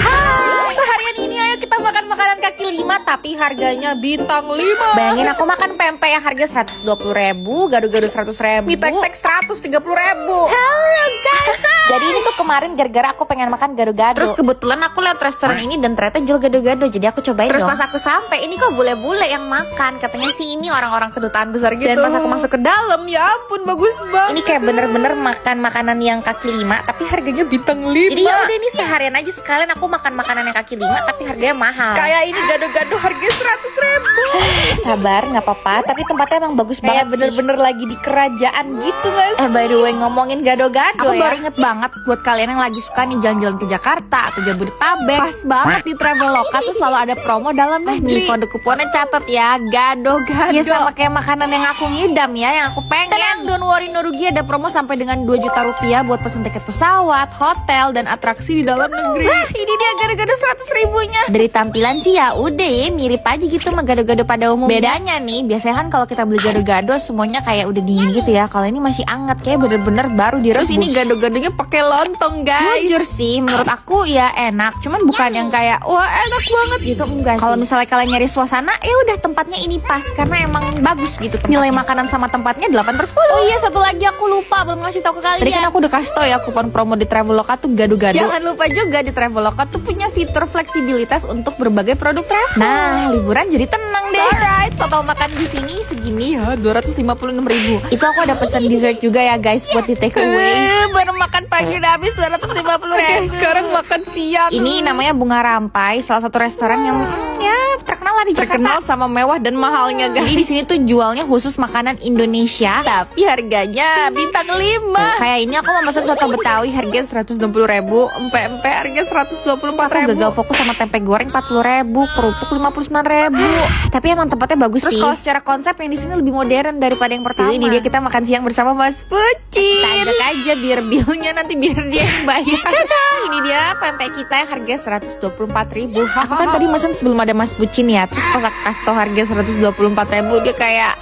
Hai, seharian ini ayo kita makan makanan kaki lima tapi harganya bintang 5. Bayangin aku makan pempek yang harga 120.000, gado-gado 100.000, mie tek-tek 130.000. Halo guys. Jadi ini tuh kemarin gara-gara aku pengen makan gado-gado. Terus kebetulan aku lihat restoran ini dan ternyata jual gado-gado, jadi aku cobain. Terus pas aku sampai, ini kok bule-bule yang makan. Katanya sih ini orang-orang kedutaan besar gitu. Dan pas aku masuk ke dalam, ya ampun bagus banget. Ini kayak bener-bener makan makanan yang kaki lima tapi harganya bintang 5. Jadi ya udah, ini seharian aja sekalian aku makan makanan yang kaki lima tapi harganya mahal. Kayak ini gado-gado harganya 100.000. Sabar, nggak apa-apa. Tapi tempatnya emang bagus banget. Bener-bener lagi di kerajaan gitu guys. By the way, ngomongin gado-gado, aku baru inget banget buat kalian yang lagi suka nih jalan-jalan ke Jakarta atau Jabodetabek. Pas banget di Traveloka tuh selalu ada promo dalam negeri. Nih kode kuponnya catat ya, gado-gado. Ya sama kayak makanan yang aku ngidam ya, yang aku pengen. Tenang, don't worry, no rugi, ada promo sampai dengan 2 juta rupiah buat pesen tiket pesawat, hotel, dan atraksi di dalam negeri. Ini dia gado-gado 100 ribunya. Dari tampilan sih ya udah ya mirip aja gitu sama gado-gado pada umumnya. Bedanya nih, biasanya kan kalau kita beli gado-gado semuanya kayak udah dingin gitu ya. Kalau ini masih anget, kayak bener-bener baru direbus. Terus ini gado-gadonya pakai lontong, guys. Jujur sih, menurut aku ya enak. Cuman bukan yang kayak wah enak banget gitu, enggak sih. Kalau misalnya kalian nyari suasana, ya udah tempatnya ini pas karena emang bagus gitu tempatnya. Nilai makanan sama tempatnya 8/10. Oh iya, satu lagi aku lupa belum ngasih tahu ke kalian. Tadi kan aku udah kasih tau ya kupon promo di Traveloka tuh gado-gado. Jangan lupa juga di Traveloka tuh punya fitur fleksibilitas untuk berbagai produk travel. Nah, liburan jadi tenang deh. Alright, total makan di sini segini ya 256.000. Itu aku ada pesan dessert juga ya guys buat di take away. Baru makan pagi udah habis 250.000. Sekarang makan siang. Ini namanya Bunga Rampai, salah satu restoran yang ya terkenal lah di Jakarta. Terkenal sama mewah dan mahalnya, guys. Jadi di sini tuh jualnya khusus makanan Indonesia, tapi harganya bintang 5. Kayak ini aku mau pesan soto Betawi harganya 160.000, Empe-empe harga 124.000. aku gagal fokus sama tempe goreng 40.000, kerupuk 59.000. Tapi emang tempatnya bagus sih. Terus kalau secara konsep yang di sini lebih modern daripada yang pertama. Ini dia kita makan siang bersama Mas Pucin. Tajak aja biar bilnya nanti biar dia yang bayar. Caca, ini dia pempek kita yang harga 124.000. Aku kan tadi mesen sebelum ada Mas Pucin ya. Terus pas aku kasih tau harga 124.000 dia kayak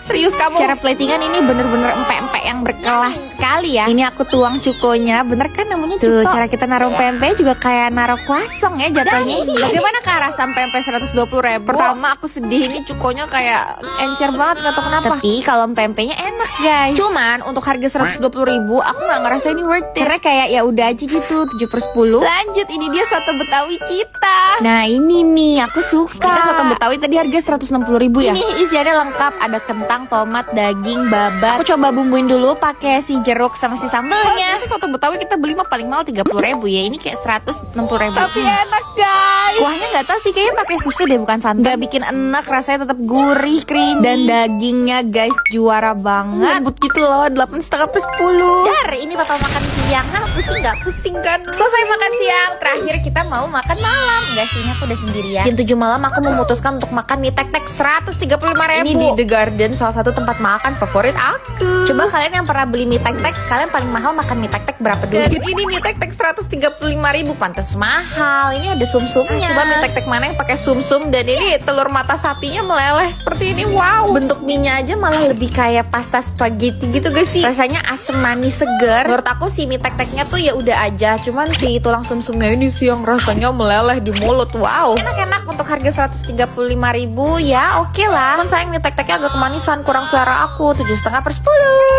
serius kamu? Secara platingan ini bener-bener empek-empek yang berkelas sekali ya. Ini aku tuang cukonya, bener kan namanya cuko? Tuh, cara kita naruh pempek juga kayak naruh kuasong ya jatuhnya. Bagaimana kak rasa pempek 120.000? Pertama aku sedih, ini cukonya kayak encer banget, gak tau kenapa. Tapi kalau pempeknya enak guys. Cuman untuk harga 120.000 aku gak ngerasa ini worth it. Karena kayak ya udah aja gitu 7/10. Lanjut, ini dia soto Betawi kita. Nah ini nih aku suka. Kita soto Betawi tadi harga 160.000 ya. Ini isiannya lengkap, ada kentang, tomat, daging, babat. Aku coba bumbuin dulu pakai si jeruk sama si sambelnya. Soto Betawi kita beli mah paling mahal 30.000 ya. Ini kayak 160.000. Tapi enak guys. Kuahnya nggak tahu sih, kayaknya pakai susu deh bukan santan. Nggak bikin enak, rasanya tetap gurih, creamy. Dan dagingnya guys juara banget. Lembut gitu loh, 8,5/10. Dar, ini total makan siang. Nah, pusing nggak? Pusing kan? Selesai makan siang, terakhir kita mau makan malam. Gak sih, ini aku udah sendirian. Jam 7 malam aku memutuskan untuk makan mie tek-tek 135.000. Ini di The Garden, salah satu tempat makan favorit aku. Coba kalian yang pernah beli mie tek-tek, kalian paling mahal makan mie tek-tek berapa dulu? Ini mie tek-tek 135.000, pantas mahal. Ini ada sum-sumnya. Coba mie tek-tek mana yang pakai sum-sum, dan ini telur mata sapinya meleleh seperti ini. Wow, bentuk mie-nya aja malah lebih kayak pasta spaghetti gitu guys sih. Rasanya asem manis segar. Menurut aku si mie tek-teknya tuh ya udah aja, cuman si tulang sum-sumnya ini sih yang rasanya meleleh di mulut. Wow, enak-enak untuk harga 135.000 ya, oke lah. Cuman sayang mie tek-teknya agak kemanisan, kurang selera aku. 7,5/10.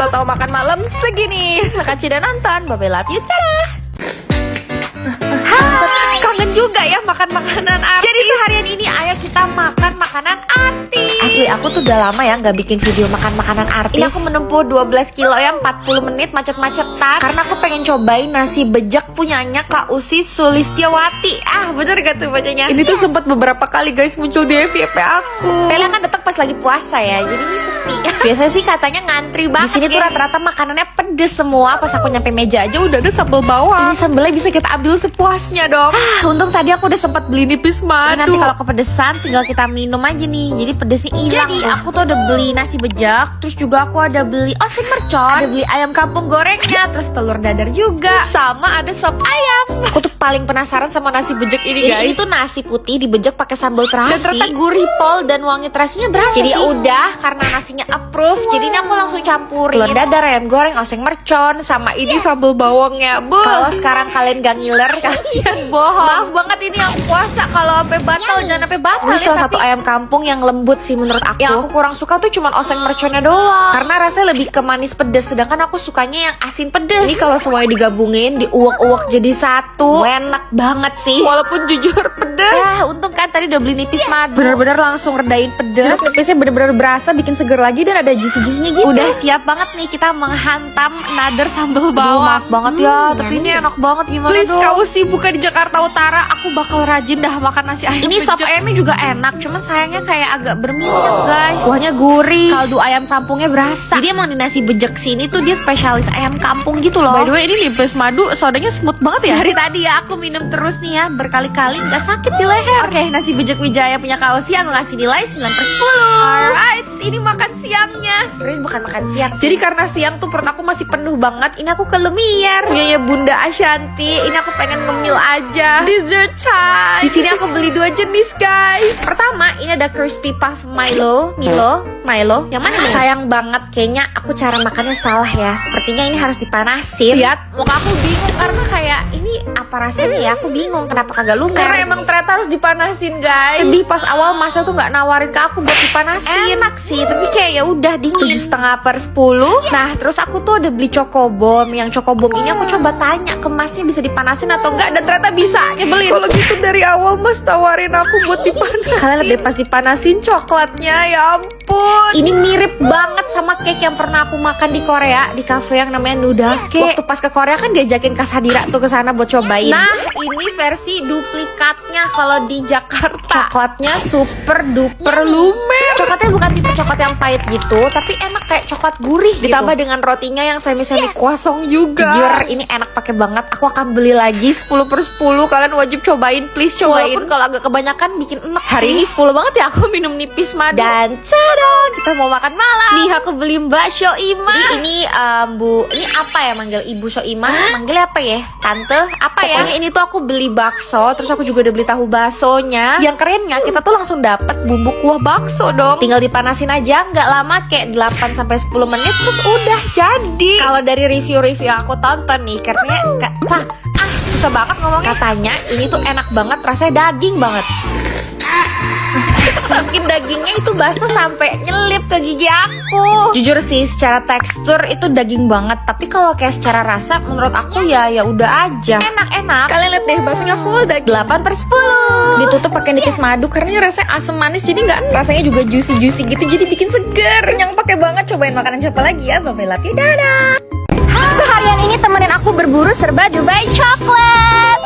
Total makan malam segini. Makasih udah nonton. Bye-bye, love you, cadah. Kangen juga ya makan makanan artis. Jadi seharian ini ayo kita makan makanan artis. Asli aku tuh udah lama ya nggak bikin video makan makanan artis. Ini aku menempuh 12 kilo ya 40 menit macet-macetan. Karena aku pengen cobain nasi bejek punyanya Kak Usi Sulistiawati. Ah bener gak tuh bacanya? Ini tuh sempat beberapa kali guys muncul di FYP aku. Pela kan datang pas lagi puasa ya, jadi ini sepi. Biasanya sih katanya ngantri banget. Di sini tuh rata-rata makanannya pedes semua. Pas aku nyampe meja aja udah ada sambal bawang. Ini sambalnya bisa kita ambil sepuasnya dong. Untung tadi aku udah sempat beli nipis madu. Nanti kalau kepedesan tinggal kita minum aja nih. Jadi pedesnya hilang. Jadi aku tuh udah beli nasi bejak, terus juga aku ada beli oseng mercon, ada beli ayam kampung gorengnya, terus telur dadar juga, sama ada sop ayam. Aku tuh paling penasaran sama nasi bejek ini guys. Ini tuh nasi putih dibejek pakai sambal terasi. Dan ternyata gurih pol dan wangi terasinya berasa. Jadi ya udah, karena nasinya approve, jadi ini aku langsung campurin telur dadar, ayam goreng, oseng mercon, sama ini sambal bawangnya. Kalau sekarang kalian gak ngiler, kalian bohong. Maaf banget ini yang puasa, kalau sampai batal jangan sampai batal. Ini salah satu ayam kampung yang lembut sih menurut aku. Yang aku kurang suka tuh cuman oseng merconnya doang, karena rasanya lebih ke manis pedes, sedangkan aku sukanya yang asin pedes. Ini kalau semuanya digabungin, diuak-uak jadi satu, enak banget sih. Walaupun jujur pedes. Ya untung kan tadi udah beli nipis madu, bener-bener langsung redain pedes. Jeruk nipisnya bener-bener berasa, bikin seger lagi dan ada juicy-juicynya gitu. Udah siap banget nih kita menghantam another sambal bawang. Maaf banget ya, tapi ini enak banget, gimana Please, dong? Kak Usi buka di Jakarta Utara, aku bakal rajin dah makan nasi ayam Ini sop bejek. ayamnya juga enak, cuman sayangnya kayak agak berminyak guys. Kuahnya gurih, kaldu ayam kampungnya berasa. Jadi emang di nasi bejek sini tuh dia spesialis ayam kampung gitu loh. By the way, ini nipis madu, sodanya smooth banget ya. Dari tadi ya aku minum terus nih ya, berkali-kali nggak sakit di leher. Oke, nasi bejek Wijaya punya Kak Osi aku ngasih nilai 9/10. Alright, ini makan siangnya. Sebenarnya bukan makan siang. Jadi karena siang tuh perut aku masih penuh banget, ini aku kelemier. Punyanya Bunda Ashanti, ini aku pengen ngemil aja. Dessert time. Di sini aku beli 2 jenis guys. Pertama, ini ada crispy puff Milo. Yang mana? Sayang banget, kayaknya aku cara makannya salah ya. Sepertinya ini harus dipanasin. Lihat, muka aku bingung karena kayak ini apa rasanya ya? Aku bingung kenapa kagak lumer. Karena emang ternyata harus dipanasin guys. Sedih pas awal Masnya tuh nggak nawarin ke aku buat dipanasin. Enak sih, tapi kayak ya udah dingin. 7,5/10. Nah, terus aku tuh udah beli cokobom. Yang cokobom ini aku coba tanya ke Masnya bisa dipanasin atau enggak, dan ternyata bisa. Nyebelin. Kalau gitu dari awal Mas tawarin aku buat dipanasin. Kalian lihat deh pas dipanasin coklatnya, ya ampun. Ini mirip banget sama cake yang pernah aku makan di Korea di cafe yang namanya Nudake. Waktu pas ke Korea kan diajakin Kak Sadira tuh ke sana buat cobain. Nah, ini versi duplikatnya kalau di Jakarta. Coklatnya super duper lumer. Coklatnya bukan tipe coklat yang pahit gitu, tapi enak kayak coklat gurih gitu. Ditambah dengan rotinya yang semi-semi kuasong juga. Jujur, ini enak pakai banget. Aku akan beli lagi 10/10. Kalian wajib cobain, please cobain. Walaupun kalau agak kebanyakan bikin enak. Hari ini full banget ya aku minum nipis madu. Dan tada, kita mau makan malam. Nih aku beli Mbak Soima. Ini Bu, ini apa ya manggil Ibu Soima? Manggilnya apa ya? Tante? Apa ya? Pokoknya ini tuh aku beli bakso, terus aku juga udah beli tahu baksonya. Yang kerennya kita tuh langsung dapet bumbu kuah bakso dong. Tinggal dipanasin aja, nggak lama kayak 8-10 menit terus udah jadi. Kalau dari review-review yang aku tonton nih, karena susah banget ngomongnya. Katanya ini tuh enak banget, rasanya daging banget. Saking dagingnya itu bakso sampai nyelip ke gigi aku. Jujur sih, secara tekstur itu daging banget, tapi kalau kayak secara rasa menurut aku ya udah aja. Enak-enak. Kalian lihat deh, baksonya full daging. 8/10. Ditutup pakai nipis madu karena rasanya asam manis, jadi nggak, rasanya juga juicy gitu, jadi bikin seger. Yang pakai banget. Cobain makanan siapa lagi ya? Bye bye, love you, dadah. Seharian ini temenin aku berburu serba Dubai coklat.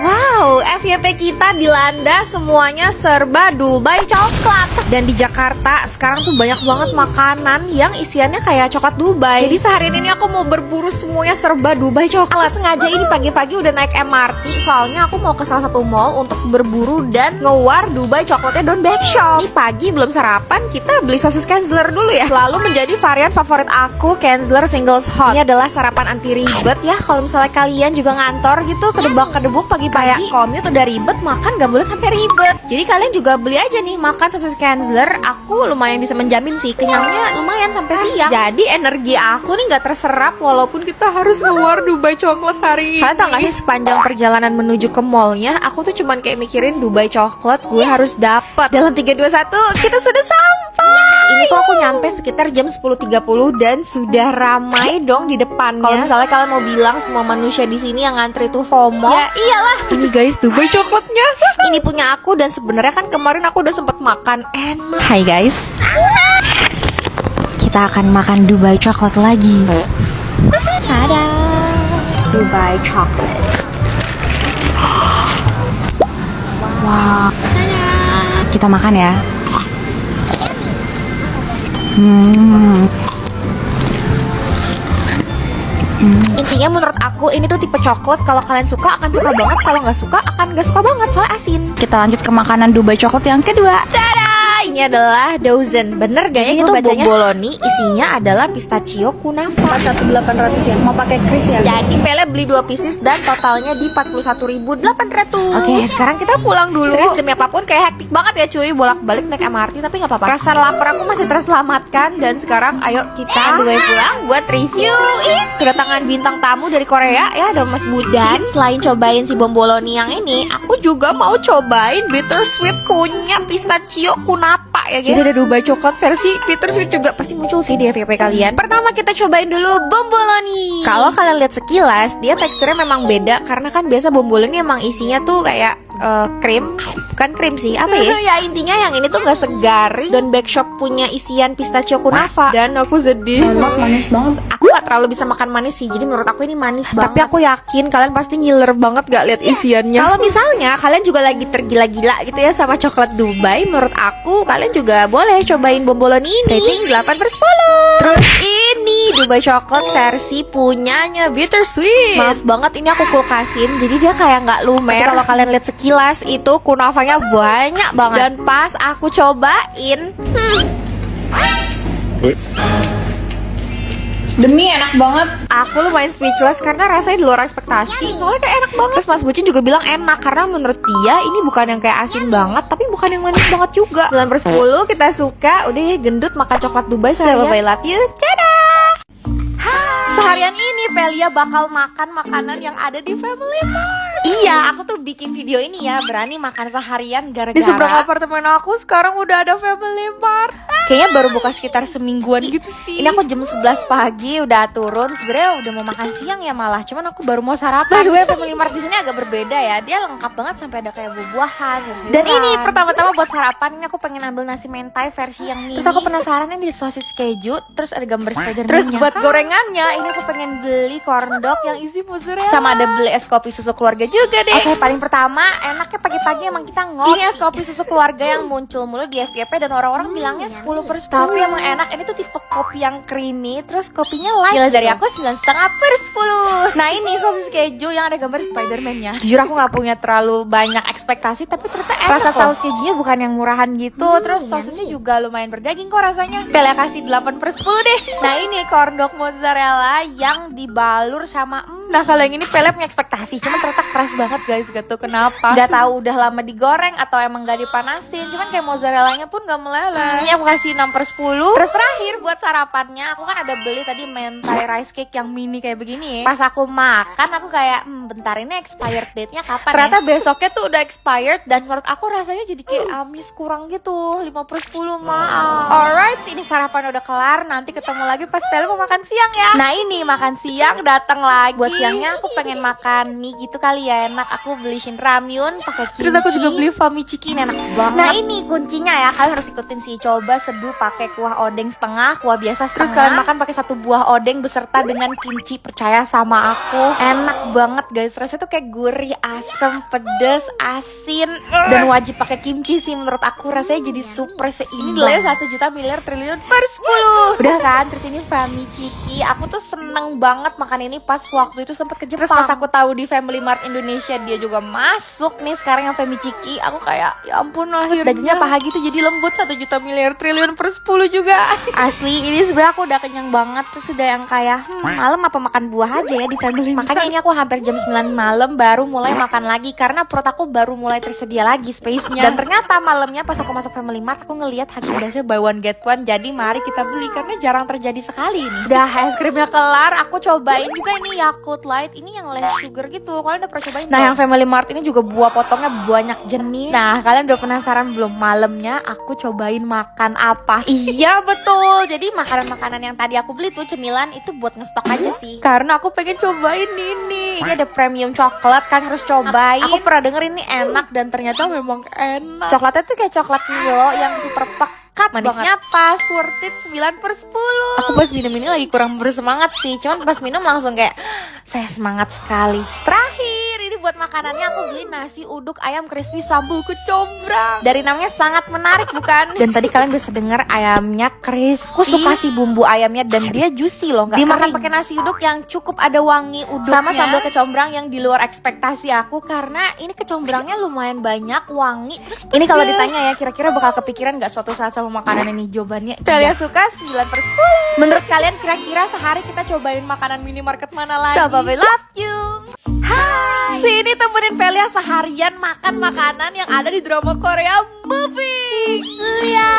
Wow, FYP kita dilanda semuanya serba Dubai coklat. Dan di Jakarta sekarang tuh banyak banget makanan yang isiannya kayak coklat Dubai. Jadi seharian ini aku mau berburu semuanya serba Dubai coklat. Aku sengaja ini pagi-pagi udah naik MRT, soalnya aku mau ke salah satu mall untuk berburu dan ngewar Dubai coklatnya Don Back Shop. Ini pagi belum sarapan, kita beli sosis Kenzler dulu ya. Selalu menjadi varian favorit aku, Kenzler Singles Hot. Ini adalah sarapan anti ribet ya. Kalau misalnya kalian juga ngantor gitu, kedebak-kedebuk pagi kayak commute udah ribet, makan gak boleh sampai ribet. Jadi kalian juga beli aja nih makan sosis Kenzler. Aku lumayan bisa menjamin sih kenyangnya lumayan sampai siang. Jadi energi aku nih gak terserap walaupun kita harus ngewar Dubai coklat hari ini. Kalian tau gak sih, sepanjang perjalanan menuju ke mallnya aku tuh cuman kayak mikirin Dubai coklat gue harus dapat. Dalam 3, 2, 1 kita sudah sampai. Ini tuh aku nyampe sekitar jam 10.30 dan sudah ramai dong di depannya. Kalau misalnya kalian mau bilang semua manusia di sini yang ngantri tuh FOMO, ya iyalah. Ini guys, Dubai coklatnya. Ini punya aku, dan sebenarnya kan kemarin aku udah sempet makan, enak. Hai guys, kita akan makan Dubai coklat lagi. Tada, Dubai coklat. Wow, kita makan ya. Intinya menurut aku ini tuh tipe coklat, kalau kalian suka akan suka banget, kalau nggak suka akan nggak suka banget soalnya asin. Kita lanjut ke makanan Dubai coklat yang kedua. Tada! Ini adalah dozen. Bener gak ya? Ini tuh bomboloni, isinya adalah pistachio kunafa. 41.800 ya. Mau pakai kris ya? Jadi Pele beli 2 pieces dan totalnya di 41.800. Oke, sekarang kita pulang dulu. Serius, demi apapun kayak hektik banget ya cuy, bolak-balik naik MRT, tapi nggak apa-apa. Rasa lapar aku masih terselamatkan, dan sekarang ayo kita mulai pulang buat review kedatangan bintang tamu dari Korea ya, ada Mas Bucin. Dan selain cobain si bomboloni yang ini, aku juga mau cobain bittersweet punya pistachio kunafa ya guys. Jadi ada Dubai coklat versi bittersweet juga, pasti muncul sih di FYP kalian. Pertama kita cobain dulu bomboloni. Kalau kalian lihat sekilas, dia teksturnya memang beda karena kan biasa bomboloni emang isinya tuh kayak krim, bukan krim sih, apa ya? Ya intinya yang ini tuh nggak segaring. Don Back Shop punya isian pistachio kunafa, dan aku sedih. Manis banget. Aku gak terlalu bisa makan manis sih, jadi menurut aku ini manis banget. Tapi aku yakin kalian pasti ngiler banget gak lihat isiannya. Kalau misalnya kalian juga lagi tergila-gila gitu ya sama coklat Dubai, menurut aku kalian juga boleh cobain bomboloni ini. Rating 8/10. Terus ini Dubai coklat versi punyanya Bittersweet. Maaf banget ini aku kulkasin, jadi dia kayak nggak lumer. Tapi kalau kalian lihat sekilas itu kunafanya banyak banget. Dan pas aku cobain, Demi enak banget. aku lumayan speechless karena rasanya di luar ekspektasi. Soalnya kayak enak banget. Terus Mas Bucin juga bilang enak karena menurut dia ini bukan yang kayak asin banget, tapi bukan yang manis banget juga. 9/10 kita suka. Udah ya gendut makan coklat Dubai seharian. So, I love you. Dadah. Seharian ini Pelia bakal makan makanan yang ada di Family Mart. Iya, aku tuh bikin video ini ya, berani makan seharian gara-gara Di seberang apartemen aku sekarang udah ada Family Mart. kayaknya baru buka sekitar semingguan gitu sih. Ini aku jam 11 pagi udah turun. Sebenarnya udah mau makan siang ya malah. Cuman aku baru mau sarapan. By the way, Family Mart di sini agak berbeda ya. Dia lengkap banget sampai ada kayak buah-buahan. Dan ini pertama-tama buat sarapan ini aku pengen ambil nasi mentai versi yang mini. Terus aku penasaran ini sosis keju, terus ada gambar Spider-Man. Terus buat gorengannya ini aku pengen beli corn dog yang isi mozzarella. Sama ada beli es kopi susu keluarga juga deh. Oke, paling pertama enaknya pagi-pagi emang kita ini es kopi susu keluarga yang muncul mulu di FYP dan orang-orang bilangnya 10/10. Tapi emang enak, ini tuh tipe kopi yang creamy, terus kopinya light. Gila, dari aku 9,5/10. Nah ini sosis keju yang ada gambar Spider-Man-nya. Jujur aku nggak punya terlalu banyak ekspektasi, tapi ternyata enak. Rasa saus kejunya bukan yang murahan gitu. Terus sosisnya juga lumayan berdaging kok rasanya. Pele kasih 8/10 deh. Nah ini corn dog mozzarella yang dibalur sama Nah kalau yang ini Pele punya ekspektasi, cuman ternyata keras banget guys, gak tau kenapa. Gak tahu udah lama digoreng atau emang gak dipanasin. Cuman kayak mozzarellanya pun gak meleleh. Ini aku kasih 6/10. Terus terakhir buat sarapannya, aku kan ada beli tadi mentai rice cake yang mini kayak begini. Pas aku makan aku kayak bentar ini expired date-nya kapan ternyata ya? Besoknya tuh udah expired dan menurut aku rasanya jadi kayak amis kurang gitu. 5/10 maaf. Alright, ini sarapan udah kelar. Nanti ketemu lagi pas Pele mau makan siang ya. Nah ini makan siang datang lagi. Buat siangnya aku pengen makan mie gitu kali ya, enak. Aku beliin ramyun pakai kimchi. Terus aku juga beli fami chicken, enak banget. Nah ini kuncinya ya, kalian harus ikutin sih. Coba seduh pakai kuah odeng setengah, kuah biasa setengah. Terus kalian makan pakai 1 buah odeng beserta dengan kimchi. Percaya sama aku, enak banget guys. Rasanya tuh kayak gurih, asem, pedes, asin, dan wajib pakai kimchi sih menurut aku. Rasanya jadi super seimbang. Ini 1 juta miliar triliun per 10. Udah kan, terus ini fami chicken. Aku tuh seneng banget makan ini pas waktu itu sempet ke Jepang. Terus pas aku tahu di Family Mart Indonesia dia juga masuk nih sekarang yang Fami Chiki, aku kayak ya ampun akhirnya. Dagingnya paha gitu jadi lembut, 1 juta miliar triliun per 10 juga. Asli ini sebenarnya aku udah kenyang banget. Terus udah yang kayak malam apa makan buah aja ya di Family Mart. Makanya ini aku hampir jam 9 malam baru mulai makan lagi karena perut aku baru mulai tersedia lagi space-nya. Dan ternyata malamnya pas aku masuk Family Mart aku ngelihat Haagen-Dazsnya buy one get one. Jadi mari kita beli karena jarang terjadi sekali ini. Udah es krimnya kelar, aku cobain juga ini Yakult Light. Ini yang less sugar gitu. Kalian udah pernah cobain? Nah, yang Family Mart ini juga buah potongnya banyak jenis. Nah, kalian udah penasaran belum malamnya aku cobain makan apa? Iya, betul. Jadi makanan-makanan yang tadi aku beli tuh cemilan itu buat ngestok aja sih. Karena aku pengen cobain ini. Ini ada premium coklat kan harus cobain. Aku pernah denger ini enak dan ternyata memang enak. Coklatnya tuh kayak coklat Milo yang super pekat. Manisnya pas, worth it 9/10. Aku pas minum ini lagi kurang bersemangat sih. Cuman pas minum langsung kayak saya semangat sekali. Terakhir ini buat makanannya aku beli nasi uduk ayam crispy sambal kecombrang. Dari namanya sangat menarik bukan? Dan tadi kalian bisa dengar ayamnya crispy. Aku suka sih bumbu ayamnya dan dia juicy loh, nggak dimakan pakai nasi uduk yang cukup ada wangi uduknya. Sama sambal kecombrang yang di luar ekspektasi aku karena ini kecombrangnya lumayan banyak, wangi. Terus ini kalau ditanya ya kira-kira bakal kepikiran nggak suatu saat sama makanan ini? Jawabannya Kalian suka 9/10. Menurut kalian kira-kira sehari kita cobain makanan minimarket mana lagi? So, I love you. Hai, sini temenin Pelia seharian makan makanan yang ada di drama Korea Movie. Suya.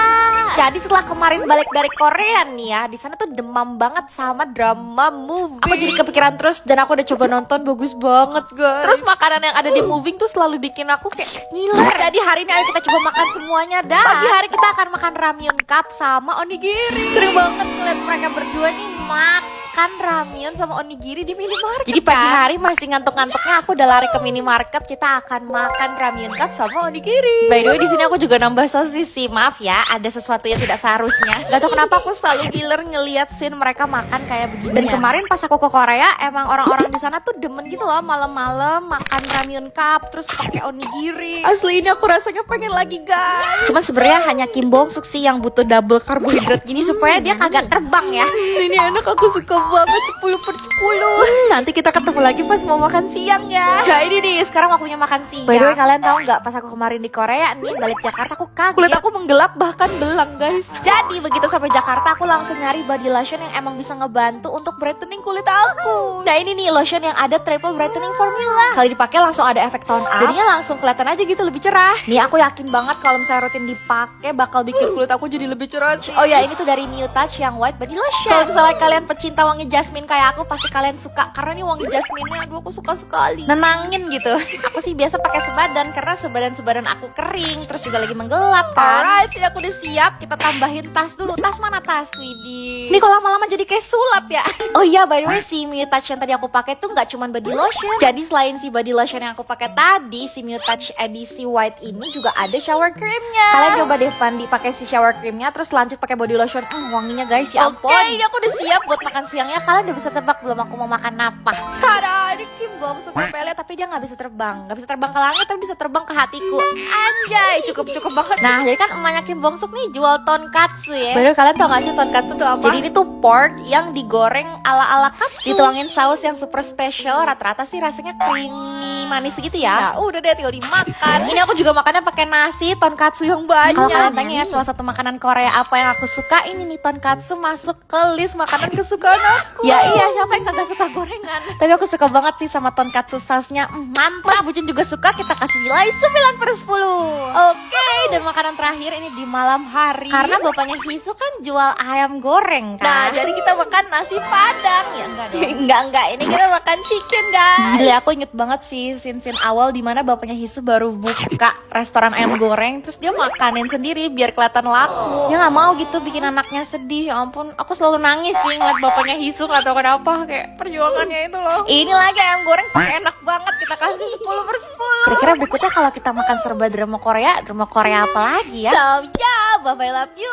Jadi setelah kemarin balik dari Korea nih ya, di sana tuh demam banget sama drama movie. Aku jadi kepikiran terus dan aku udah coba nonton, bagus banget guys. Terus makanan yang ada di movie tuh selalu bikin aku kayak ngiler. Jadi hari ini ayo kita coba makan semuanya dah. Pagi hari kita akan makan ramyun cup sama onigiri. Sering banget ngeliat mereka berdua nih makan makan ramyun sama onigiri di minimarket. Jadi pagi hari masih ngantuk-ngantuknya aku udah lari ke minimarket. Kita akan makan ramyun cup sama onigiri. By the way di sini aku juga nambah sosis sih. Maaf ya, ada sesuatu yang tidak seharusnya. Gak tau kenapa aku selalu giler ngeliat scene mereka makan kayak begini. Dan kemarin pas aku ke Korea, emang orang-orang di sana tuh demen gitu loh malam-malam makan ramyun cup terus pakai onigiri. Asli ini aku rasanya pengen lagi guys. Cuma sebenarnya hanya Kim Bong Suk sih yang butuh double karbohidrat gini supaya dia kagak terbang ya. Ini enak, aku suka banget 10/10. Nanti kita ketemu lagi pas mau makan siang ya. Nah ini nih sekarang waktunya makan siang. By the way kalian tahu nggak pas aku kemarin di Korea nih balik Jakarta aku kaget. Kulit aku menggelap bahkan belang guys. Jadi begitu sampai Jakarta aku langsung nyari body lotion yang emang bisa ngebantu untuk brightening kulit aku. Nah ini nih lotion yang ada triple brightening formula. Sekali dipakai langsung ada efek tone up. Jadinya langsung kelihatan aja gitu lebih cerah. Nih aku yakin banget kalau misalnya rutin dipakai bakal bikin kulit aku jadi lebih cerah sih. Oh ya ini tuh dari New Touch yang white body lotion. Kalau misalnya kalian pecinta wangi jasmine kayak aku pasti kalian suka karena nih wangi jasmine-nya aduh aku suka sekali. Nenangin gitu. Aku sih biasa pakai sebadan karena sebadan aku kering terus juga lagi menggelap kan. Alright, sih aku udah siap. Kita tambahin tas dulu. Tas mana tas Widih? Ini kalau lama-lama jadi kayak sulap ya. Oh iya by the way si Miu Touch yang tadi aku pakai tuh nggak cuma body lotion. Jadi selain si body lotion yang aku pakai tadi, si Miu Touch edisi white ini juga ada shower creamnya. Kalian coba deh Pandi pakai si shower creamnya terus lanjut pakai body lotion. Wanginya guys ya ampun. Oke, ini aku udah siap buat makan siangnya. Kalian udah bisa tebak belum aku mau makan apa? Tada, ini Kim Bong Suk pele tapi dia nggak bisa terbang. Nggak bisa terbang ke langit tapi bisa terbang ke hatiku. Anjay, cukup banget. Nah, jadi kan emaknya Kim Bong Suk nih jual tonkatsu ya. Bener kalian tau gak sih tonkatsu tuh apa? Jadi ini tuh pork yang digoreng ala-ala katsu. Dituangin saus yang super special. Rata-rata sih rasanya creamy manis gitu ya. Nah, udah deh tinggal dimakan. Ini aku juga makannya pakai nasi tonkatsu yang banyak. Kalau kalian tanya ya salah satu makanan Korea apa yang aku suka, ini nih tonkatsu masuk ke list makanan kesukaan aku. Ya iya, siapa yang kagak suka gorengan? Tapi aku suka banget sih sama tonkatsu sausnya. Mantap. Mas Bucin juga suka, kita kasih nilai 9/10. Oke, dan makanan terakhir ini di malam hari. Karena bapaknya Hisu kan jual ayam goreng kan. Nah, jadi kita makan nasi padang. Ya enggak dong. Enggak, ini kita makan chicken guys. Gila aku inget banget sih scene awal dimana bapaknya Hisu baru buka restoran ayam goreng. Terus dia makanin sendiri biar kelihatan laku. Dia gak mau gitu bikin anaknya sedih. Ya ampun, aku selalu nangis sih ngeliat bapaknya Hisu. Gak tau kenapa, kayak perjuangannya itu loh. Ini lagi ayam goreng enak banget. Kita kasih 10/10. Kira-kira berikutnya kalau kita makan serba drama Korea apa lagi ya? So yeah, bye bye, love you.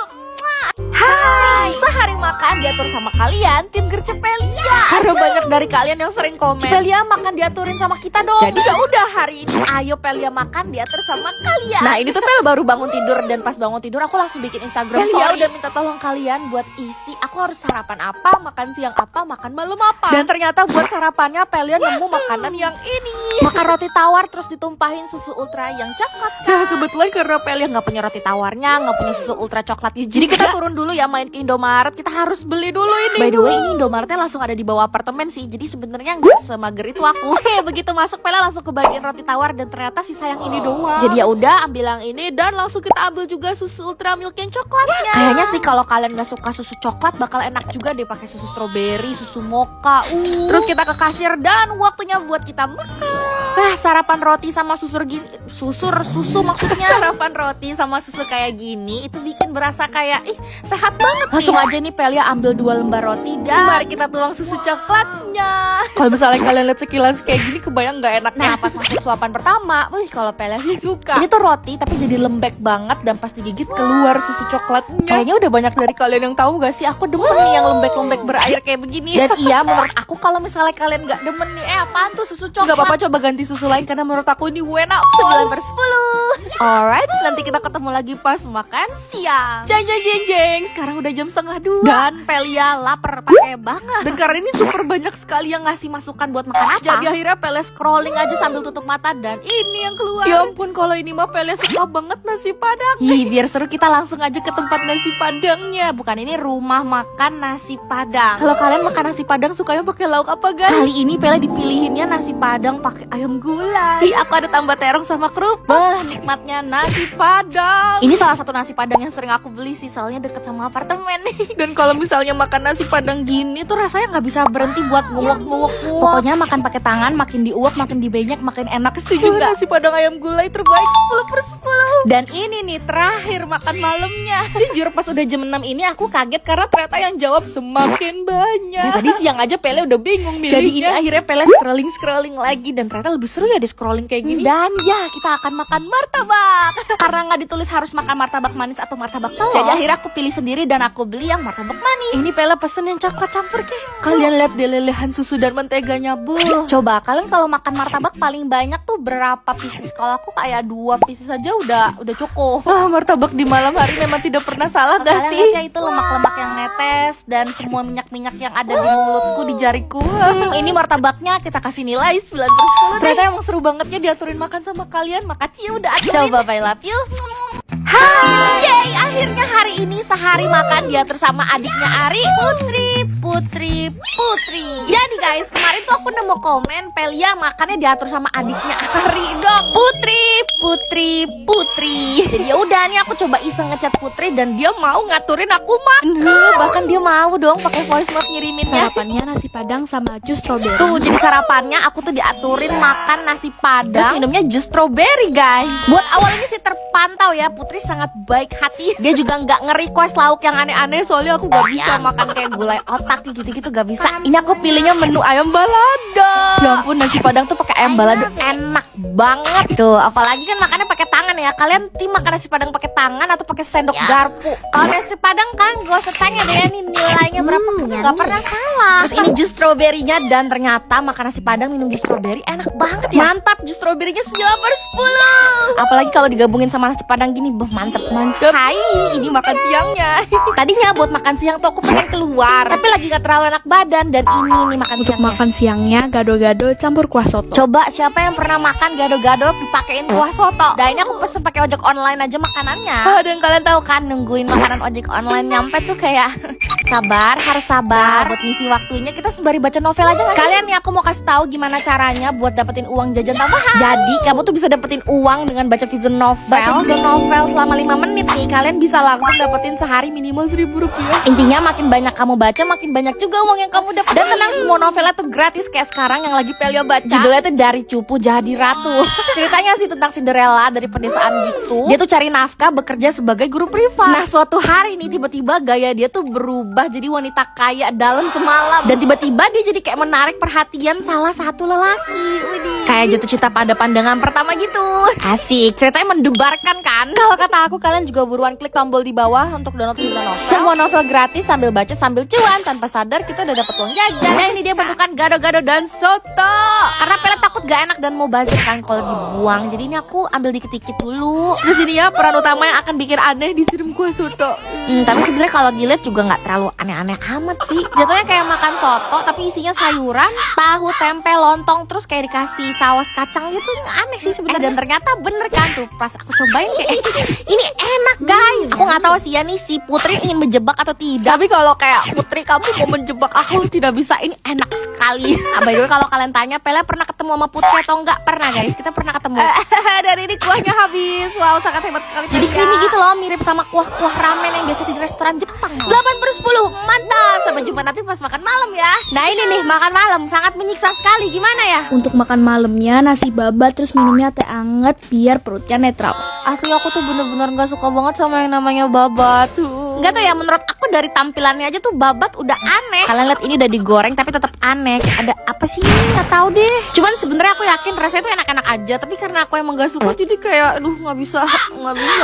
Hai, sehari makan diatur sama kalian tim Gercepelia. Karena banyak dari kalian yang sering komen Cepelia makan diaturin sama kita dong. Jadi ya udah hari ini ayo Pelia makan diatur sama kalian. Nah ini tuh Pel baru bangun tidur dan pas bangun tidur aku langsung bikin Instagram Pelia story. udah minta tolong kalian buat isi aku harus sarapan apa, makan siang apa, makan malam apa. Dan ternyata buat sarapannya Pelia nemu makanan yang ini. Makan roti tawar terus ditumpahin susu ultra yang coklat. Nah kebetulan karena Pelia Nggak punya roti tawarnya, nggak punya susu ultra coklatnya. Jadi kita turun dulu ya main ke Indomaret. Kita harus beli dulu ini. By the way ini Indomaretnya langsung ada di bawah apartemen sih. Jadi sebenarnya nggak semager itu aku. Begitu masuk Pelia langsung kebagian roti tawar dan ternyata sisa yang ini doang. Jadi ya udah ambil yang ini dan langsung kita ambil juga susu ultra milk yang coklatnya. Kayaknya sih kalau kalian nggak suka susu coklat bakal enak juga deh pakai susu stroberi, susu mocha. Terus kita ke kasir dan waktunya buat kita makan. Sarapan roti sama susu maksudnya. Sarapan roti sama susu kayak gini itu bikin berasa kayak sehat banget. Langsung aja nih Pelia ambil 2 lembar roti dan mari kita tuang susu coklatnya. Kalau misalnya kalian lihat sekilas kayak gini kebayang nggak enak. Nah pas masuk suapan pertama, kalau Pelia sih suka. Ini tuh roti tapi jadi lembek banget dan pas digigit keluar susu coklatnya. Kayaknya udah banyak dari kalian yang tahu gak sih aku demen nih yang lembek-lembek berair kayak begini. Dan iya menurut aku kalau misalnya kalian nggak demen nih apaan tuh susu coklat. Gak apa-apa coba ganti susu lain karena menurut aku ini enak. 9/10. Alright, nanti kita ketemu lagi pas makan siang. Jeng. Sekarang udah jam 1:30 dan Pelia lapar pakai banget. Dan karena ini super banyak sekali yang ngasih masukan buat makan apa. Jadi akhirnya Pelia scrolling aja sambil tutup mata dan ini yang keluar. Ya ampun, kalau ini mah Pelia suka banget nasi padang. Biar seru kita langsung aja ke tempat nasi padangnya. Bukan ini rumah makan nasi padang. Kalau kalian makan nasi padang sukanya pakai lauk apa guys? Kali ini Pelia dipilihinnya nasi padang pakai ayam gulai. Ih, aku ada tambah terong sama kerupuk. Nikmatnya nasi padang. Ini salah satu nasi padang yang sering aku beli sih, soalnya deket sama apartemen nih. Dan kalau misalnya makan nasi padang gini tuh rasanya nggak bisa berhenti buat nguwek-nguwek. Pokoknya makan pakai tangan, makin diuap, makin dibanyak, makin enak. Setuju nggak? Nasi padang ayam gulai terbaik 10/10. Dan ini nih terakhir makan malamnya. Jujur pas udah jam 6 ini aku kaget karena ternyata yang jawab semakin banyak. Ya, tadi siang aja Pele udah bingung milihnya. Jadi ini akhirnya Pele scrolling lagi dan ternyata lebih seru ya di scrolling kayak gini. Dan ya kita akan makan martabak. Karena nggak ditulis harus makan martabak manis atau martabak telur. Jadi akhirnya aku pilih sendiri dan aku beli yang martabak manis. Ini Pele pesen yang coklat campur kek. Kalian lihat deh lelehan susu dan menteganya, Bu. Coba kalian kalau makan martabak paling banyak tuh berapa pieces? Kalau aku kayak 2 pieces aja udah cukup. Martabak di malam hari memang tidak pernah salah gak sih? Kalian lihat itu lemak-lemak yang netes dan semua minyak-minyak yang ada di mulutku, di jariku. Ini martabaknya kita kasih nilai 9/10. Ternyata emang seru banget ya diaturin makan sama kalian. Makasih ya udah aturin. So bye bye, love you. Hai, yeay, akhirnya hari ini sehari makan diatur sama adiknya Ari, Putri. Jadi guys, kemarin tuh aku nemu komen Pelia makannya diatur sama adiknya Ari dong. Putri. Jadi ya udah nih aku coba iseng ngechat Putri dan dia mau ngaturin aku makan. Bahkan dia mau dong pakai voice note ngiriminnya. Sarapannya nasi padang sama jus strawberry. Tuh, jadi sarapannya aku tuh diaturin makan nasi padang, terus minumnya jus strawberry, guys. Buat awal ini sih terpantau ya, Putri sangat baik hati. Dia juga nggak nge-request lauk yang aneh-aneh, soalnya aku nggak bisa makan kayak gulai otak gitu-gitu, nggak bisa. Ini aku pilihnya menu ayam balado. Ya ampun, nasi padang tuh pakai ayam balado enak banget tuh. Apalagi kan makannya pakai tangan ya. Kalian tim makan nasi padang pakai tangan atau pakai sendok garpu? Kalau nasi padang kan gak usah tanya deh nih nilainya berapa, nggak pernah salah. Terus ini jus stroberinya dan ternyata makan nasi padang minum jus stroberi enak banget ya. Mantap, jus stroberinya 9/10. Apalagi kalau digabungin sama nasi padang gini, mantep. Hai, ini makan siangnya. Tadinya buat makan siang tuh aku pengen keluar, tapi lagi gak terlalu enak badan. Dan ini nih makan Untuk siangnya. makan siangnya gado-gado campur kuah soto. Coba siapa yang pernah makan gado-gado dipakein kuah soto? Nah ini aku pesen pakai ojek online aja makanannya. Dan kalian tahu kan nungguin makanan ojek online nyampe tuh kayak harus sabar. Buat ngisi waktunya kita sembari baca novel aja. Sekalian nih aku mau kasih tahu gimana caranya buat dapetin uang jajan tambahan. Jadi kamu tuh bisa dapetin uang dengan baca visual novel. Baca visual novel selama 5 menit nih kalian bisa langsung dapetin sehari minimal Rp1.000. Intinya makin banyak kamu baca makin banyak juga uang yang kamu dapat. Dan tenang, semua novelnya tuh gratis kayak sekarang yang lagi Pelia baca. Judulnya tuh Dari Cupu Jadi Ratu. Ceritanya sih tentang Cinderella dari pedesaan gitu. Dia tuh cari nafkah bekerja sebagai guru privat. Nah suatu hari nih tiba-tiba gaya dia tuh berubah jadi wanita kaya dalam semalam. Dan tiba-tiba dia jadi kayak menarik perhatian salah satu lelaki. Widih. Kayak jatuh cinta pada pandangan pertama gitu. Asik, ceritanya mendebarkan kan? Kalau kata aku kalian juga buruan klik tombol di bawah untuk download visual novel. Semua novel gratis sambil baca sambil cuan. Tanpa sadar kita udah dapet uang jajan. Nah ini dia bentukan gado-gado dan soto. Karena Pele takut gak enak dan mau bazir kan kalau dibuang. Jadi ini aku ambil dikit-dikit dulu. Terus ini ya peran utama yang akan bikin aneh disiram kuah soto. Tapi sebenarnya kalau dilihat juga nggak terlalu aneh-aneh amat sih. Jatuhnya kayak makan soto tapi isinya sayuran, tahu, tempe, lontong, terus kayak dikasih saus kacang gitu. Aneh sih sebenarnya. Dan ternyata bener kan tuh pas aku cobain kayak ini enak guys. Aku nggak tahu sih ya nih si Putri ingin menjebak atau tidak. Tapi kalau kayak Putri kamu mau menjebak aku tidak bisa, ini enak sekali. By the way kalau kalian tanya Pele pernah ketemu sama Putri atau enggak? Pernah guys, kita pernah ketemu. Dan ini kuahnya habis. Wow, sangat hebat sekali. Jadi creamy gitu loh, mirip sama kuah-kuah ramen yang biasa di restoran Jepang. 8/10, mantap. Sampai jumpa nanti pas makan malam ya. Nah ini nih makan malam sangat menyiksa sekali. Gimana ya? Untuk makan malamnya nasi babat terus minumnya teh anget biar perutnya netral. Asli aku tuh bener-bener gak suka banget sama yang namanya babat tuh. Gak tau ya, menurut aku dari tampilannya aja tuh babat udah aneh. Kalian lihat ini udah digoreng tapi tetap aneh. Ada apa sih? Gak tahu deh. Cuman sebenarnya aku yakin rasanya tuh enak-enak aja. Tapi karena aku emang gak suka jadi kayak aduh gak bisa.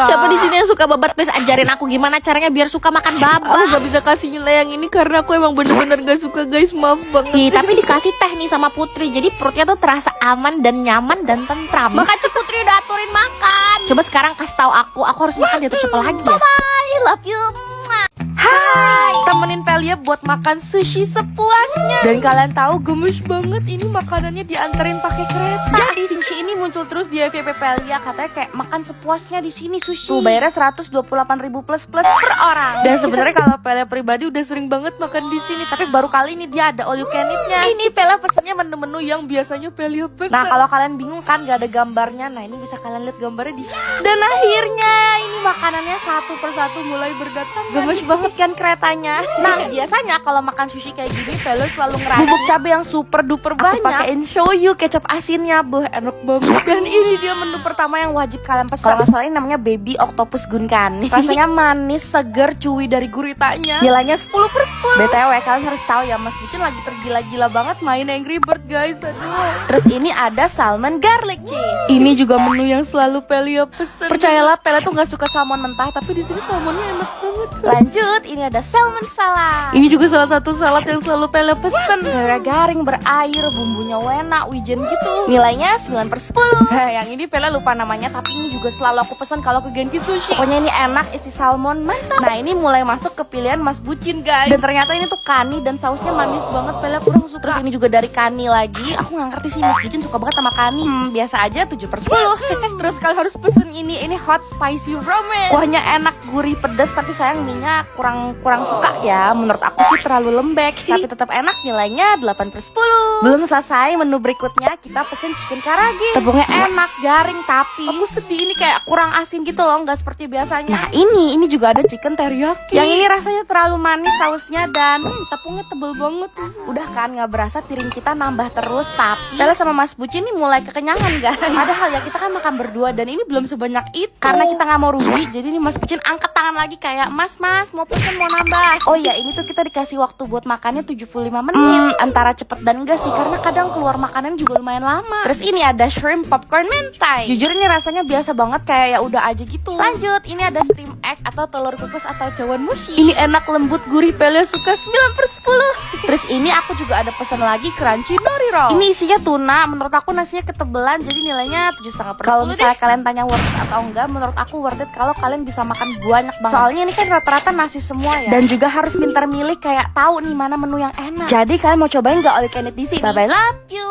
Siapa di sini yang suka babat? Please ajarin aku gimana caranya biar suka makan babat. Aku gak bisa kasih nilai yang ini karena aku emang bener-bener gak suka guys. Maaf banget. Tapi dikasih teh nih sama Putri. Jadi perutnya tuh terasa aman dan nyaman dan tentram. Makasih Putri udah aturin makan. Coba sekarang kasih tahu aku harus makan dia tuh siapa lagi ya? Bye bye, love you. Hai. nemenin Pelia buat makan sushi sepuasnya. Dan kalian tahu gemes banget ini makanannya dianterin pakai kereta. Jadi sushi ini muncul terus di FYP Pelia, katanya kayak makan sepuasnya di sini sushi. Tuh bayarnya 128.000 plus per orang. Dan sebenarnya kalau Pelia pribadi udah sering banget makan di sini, tapi baru kali ini dia ada all you can eat-nya. Ini Pelia pesennya menu-menu yang biasanya Pelia pesen. Nah, kalau kalian bingung kan gak ada gambarnya, nah ini bisa kalian lihat gambarnya di sini. Dan akhirnya ini makanannya satu persatu mulai berdatangan. Gemes banget kan keretanya. Nah, biasanya kalau makan sushi kayak gini Pelia selalu ngeracik bubuk cabai yang super duper banyak. pakein shoyu, kecap asinnya, enak banget. Dan ini dia menu pertama yang wajib kalian pesan. Kalau nggak salah ini namanya baby octopus gunkan. Rasanya manis, segar, cuy dari guritanya. Nilainya 10/10. BTW kalian harus tahu ya, Mas Bucin lagi tergila-gila banget main Angry Bird guys. Aduh. Terus ini ada salmon garlic cheese. Ini juga menu yang selalu Pelia pesen. Percayalah, Pelia tuh nggak suka salmon mentah, tapi di sini salmonnya enak banget. Lanjut, ini ada salmon salad. Ini juga salah satu salad yang selalu Pelia pesen. Darah garing berair, bumbunya wena, wijen gitu. Nilainya 9/10. Yang ini Pelia lupa namanya, tapi ini juga selalu aku pesan kalau ke Genki Sushi. Pokoknya ini enak, isi salmon mantap. Nah, ini mulai masuk ke pilihan Mas Bucin guys. Dan ternyata ini tuh kani dan sausnya manis banget, Pelia kurang suka. Terus ini juga dari kani lagi. Aku nggak ngerti sih Mas Bucin suka banget sama kani. Biasa aja 7/10. Terus kalian harus pesen ini hot spicy ramen. Kuahnya enak, gurih, pedas, tapi sayang minyak kurang suka ya. Menurut aku sih terlalu lembek. Tapi tetap enak, nilainya 8/10. Belum selesai menu berikutnya, kita pesen chicken karage. Tepungnya enak, garing, tapi Aku sedih, ini kayak kurang asin gitu loh, nggak seperti biasanya. nah ini juga ada chicken teriyaki. Yang ini rasanya terlalu manis sausnya dan tepungnya tebel banget. Udah kan nggak berasa piring kita nambah terus, tapi Pelia sama Mas Bucin ini mulai kekenyangan guys. padahal ya kita kan makan berdua dan ini belum sebanyak itu. Karena kita nggak mau rugi, jadi nih Mas Bucin angkat tangan lagi kayak Mas mau pesen, mau nambah. Oh ya, ini tuh kita dikasih waktu buat makannya 75 menit. Antara cepet dan enggak sih, karena kadang keluar makanan juga lumayan lama. Terus ini ada shrimp popcorn mentai. Jujur ini rasanya biasa banget, kayak ya udah aja gitu. Lanjut, ini ada steam egg atau telur kukus atau cawan mushi. Ini enak, lembut, gurih, Pelia suka 9/10. Terus ini aku juga ada pesan lagi crunchy nori roll. Ini isinya tuna, menurut aku nasinya ketebelan, jadi nilainya 7,5/10. Kalau misalnya kalian tanya worth it atau enggak, menurut aku worth it kalau kalian bisa makan banyak banget. Soalnya ini kan rata-rata nasi semua ya. Dan juga harus pintar milih, kayak tahu nih mana menu yang enak. Jadi kalian mau cobain nggak all you can eat di sini? Bye bye, love you.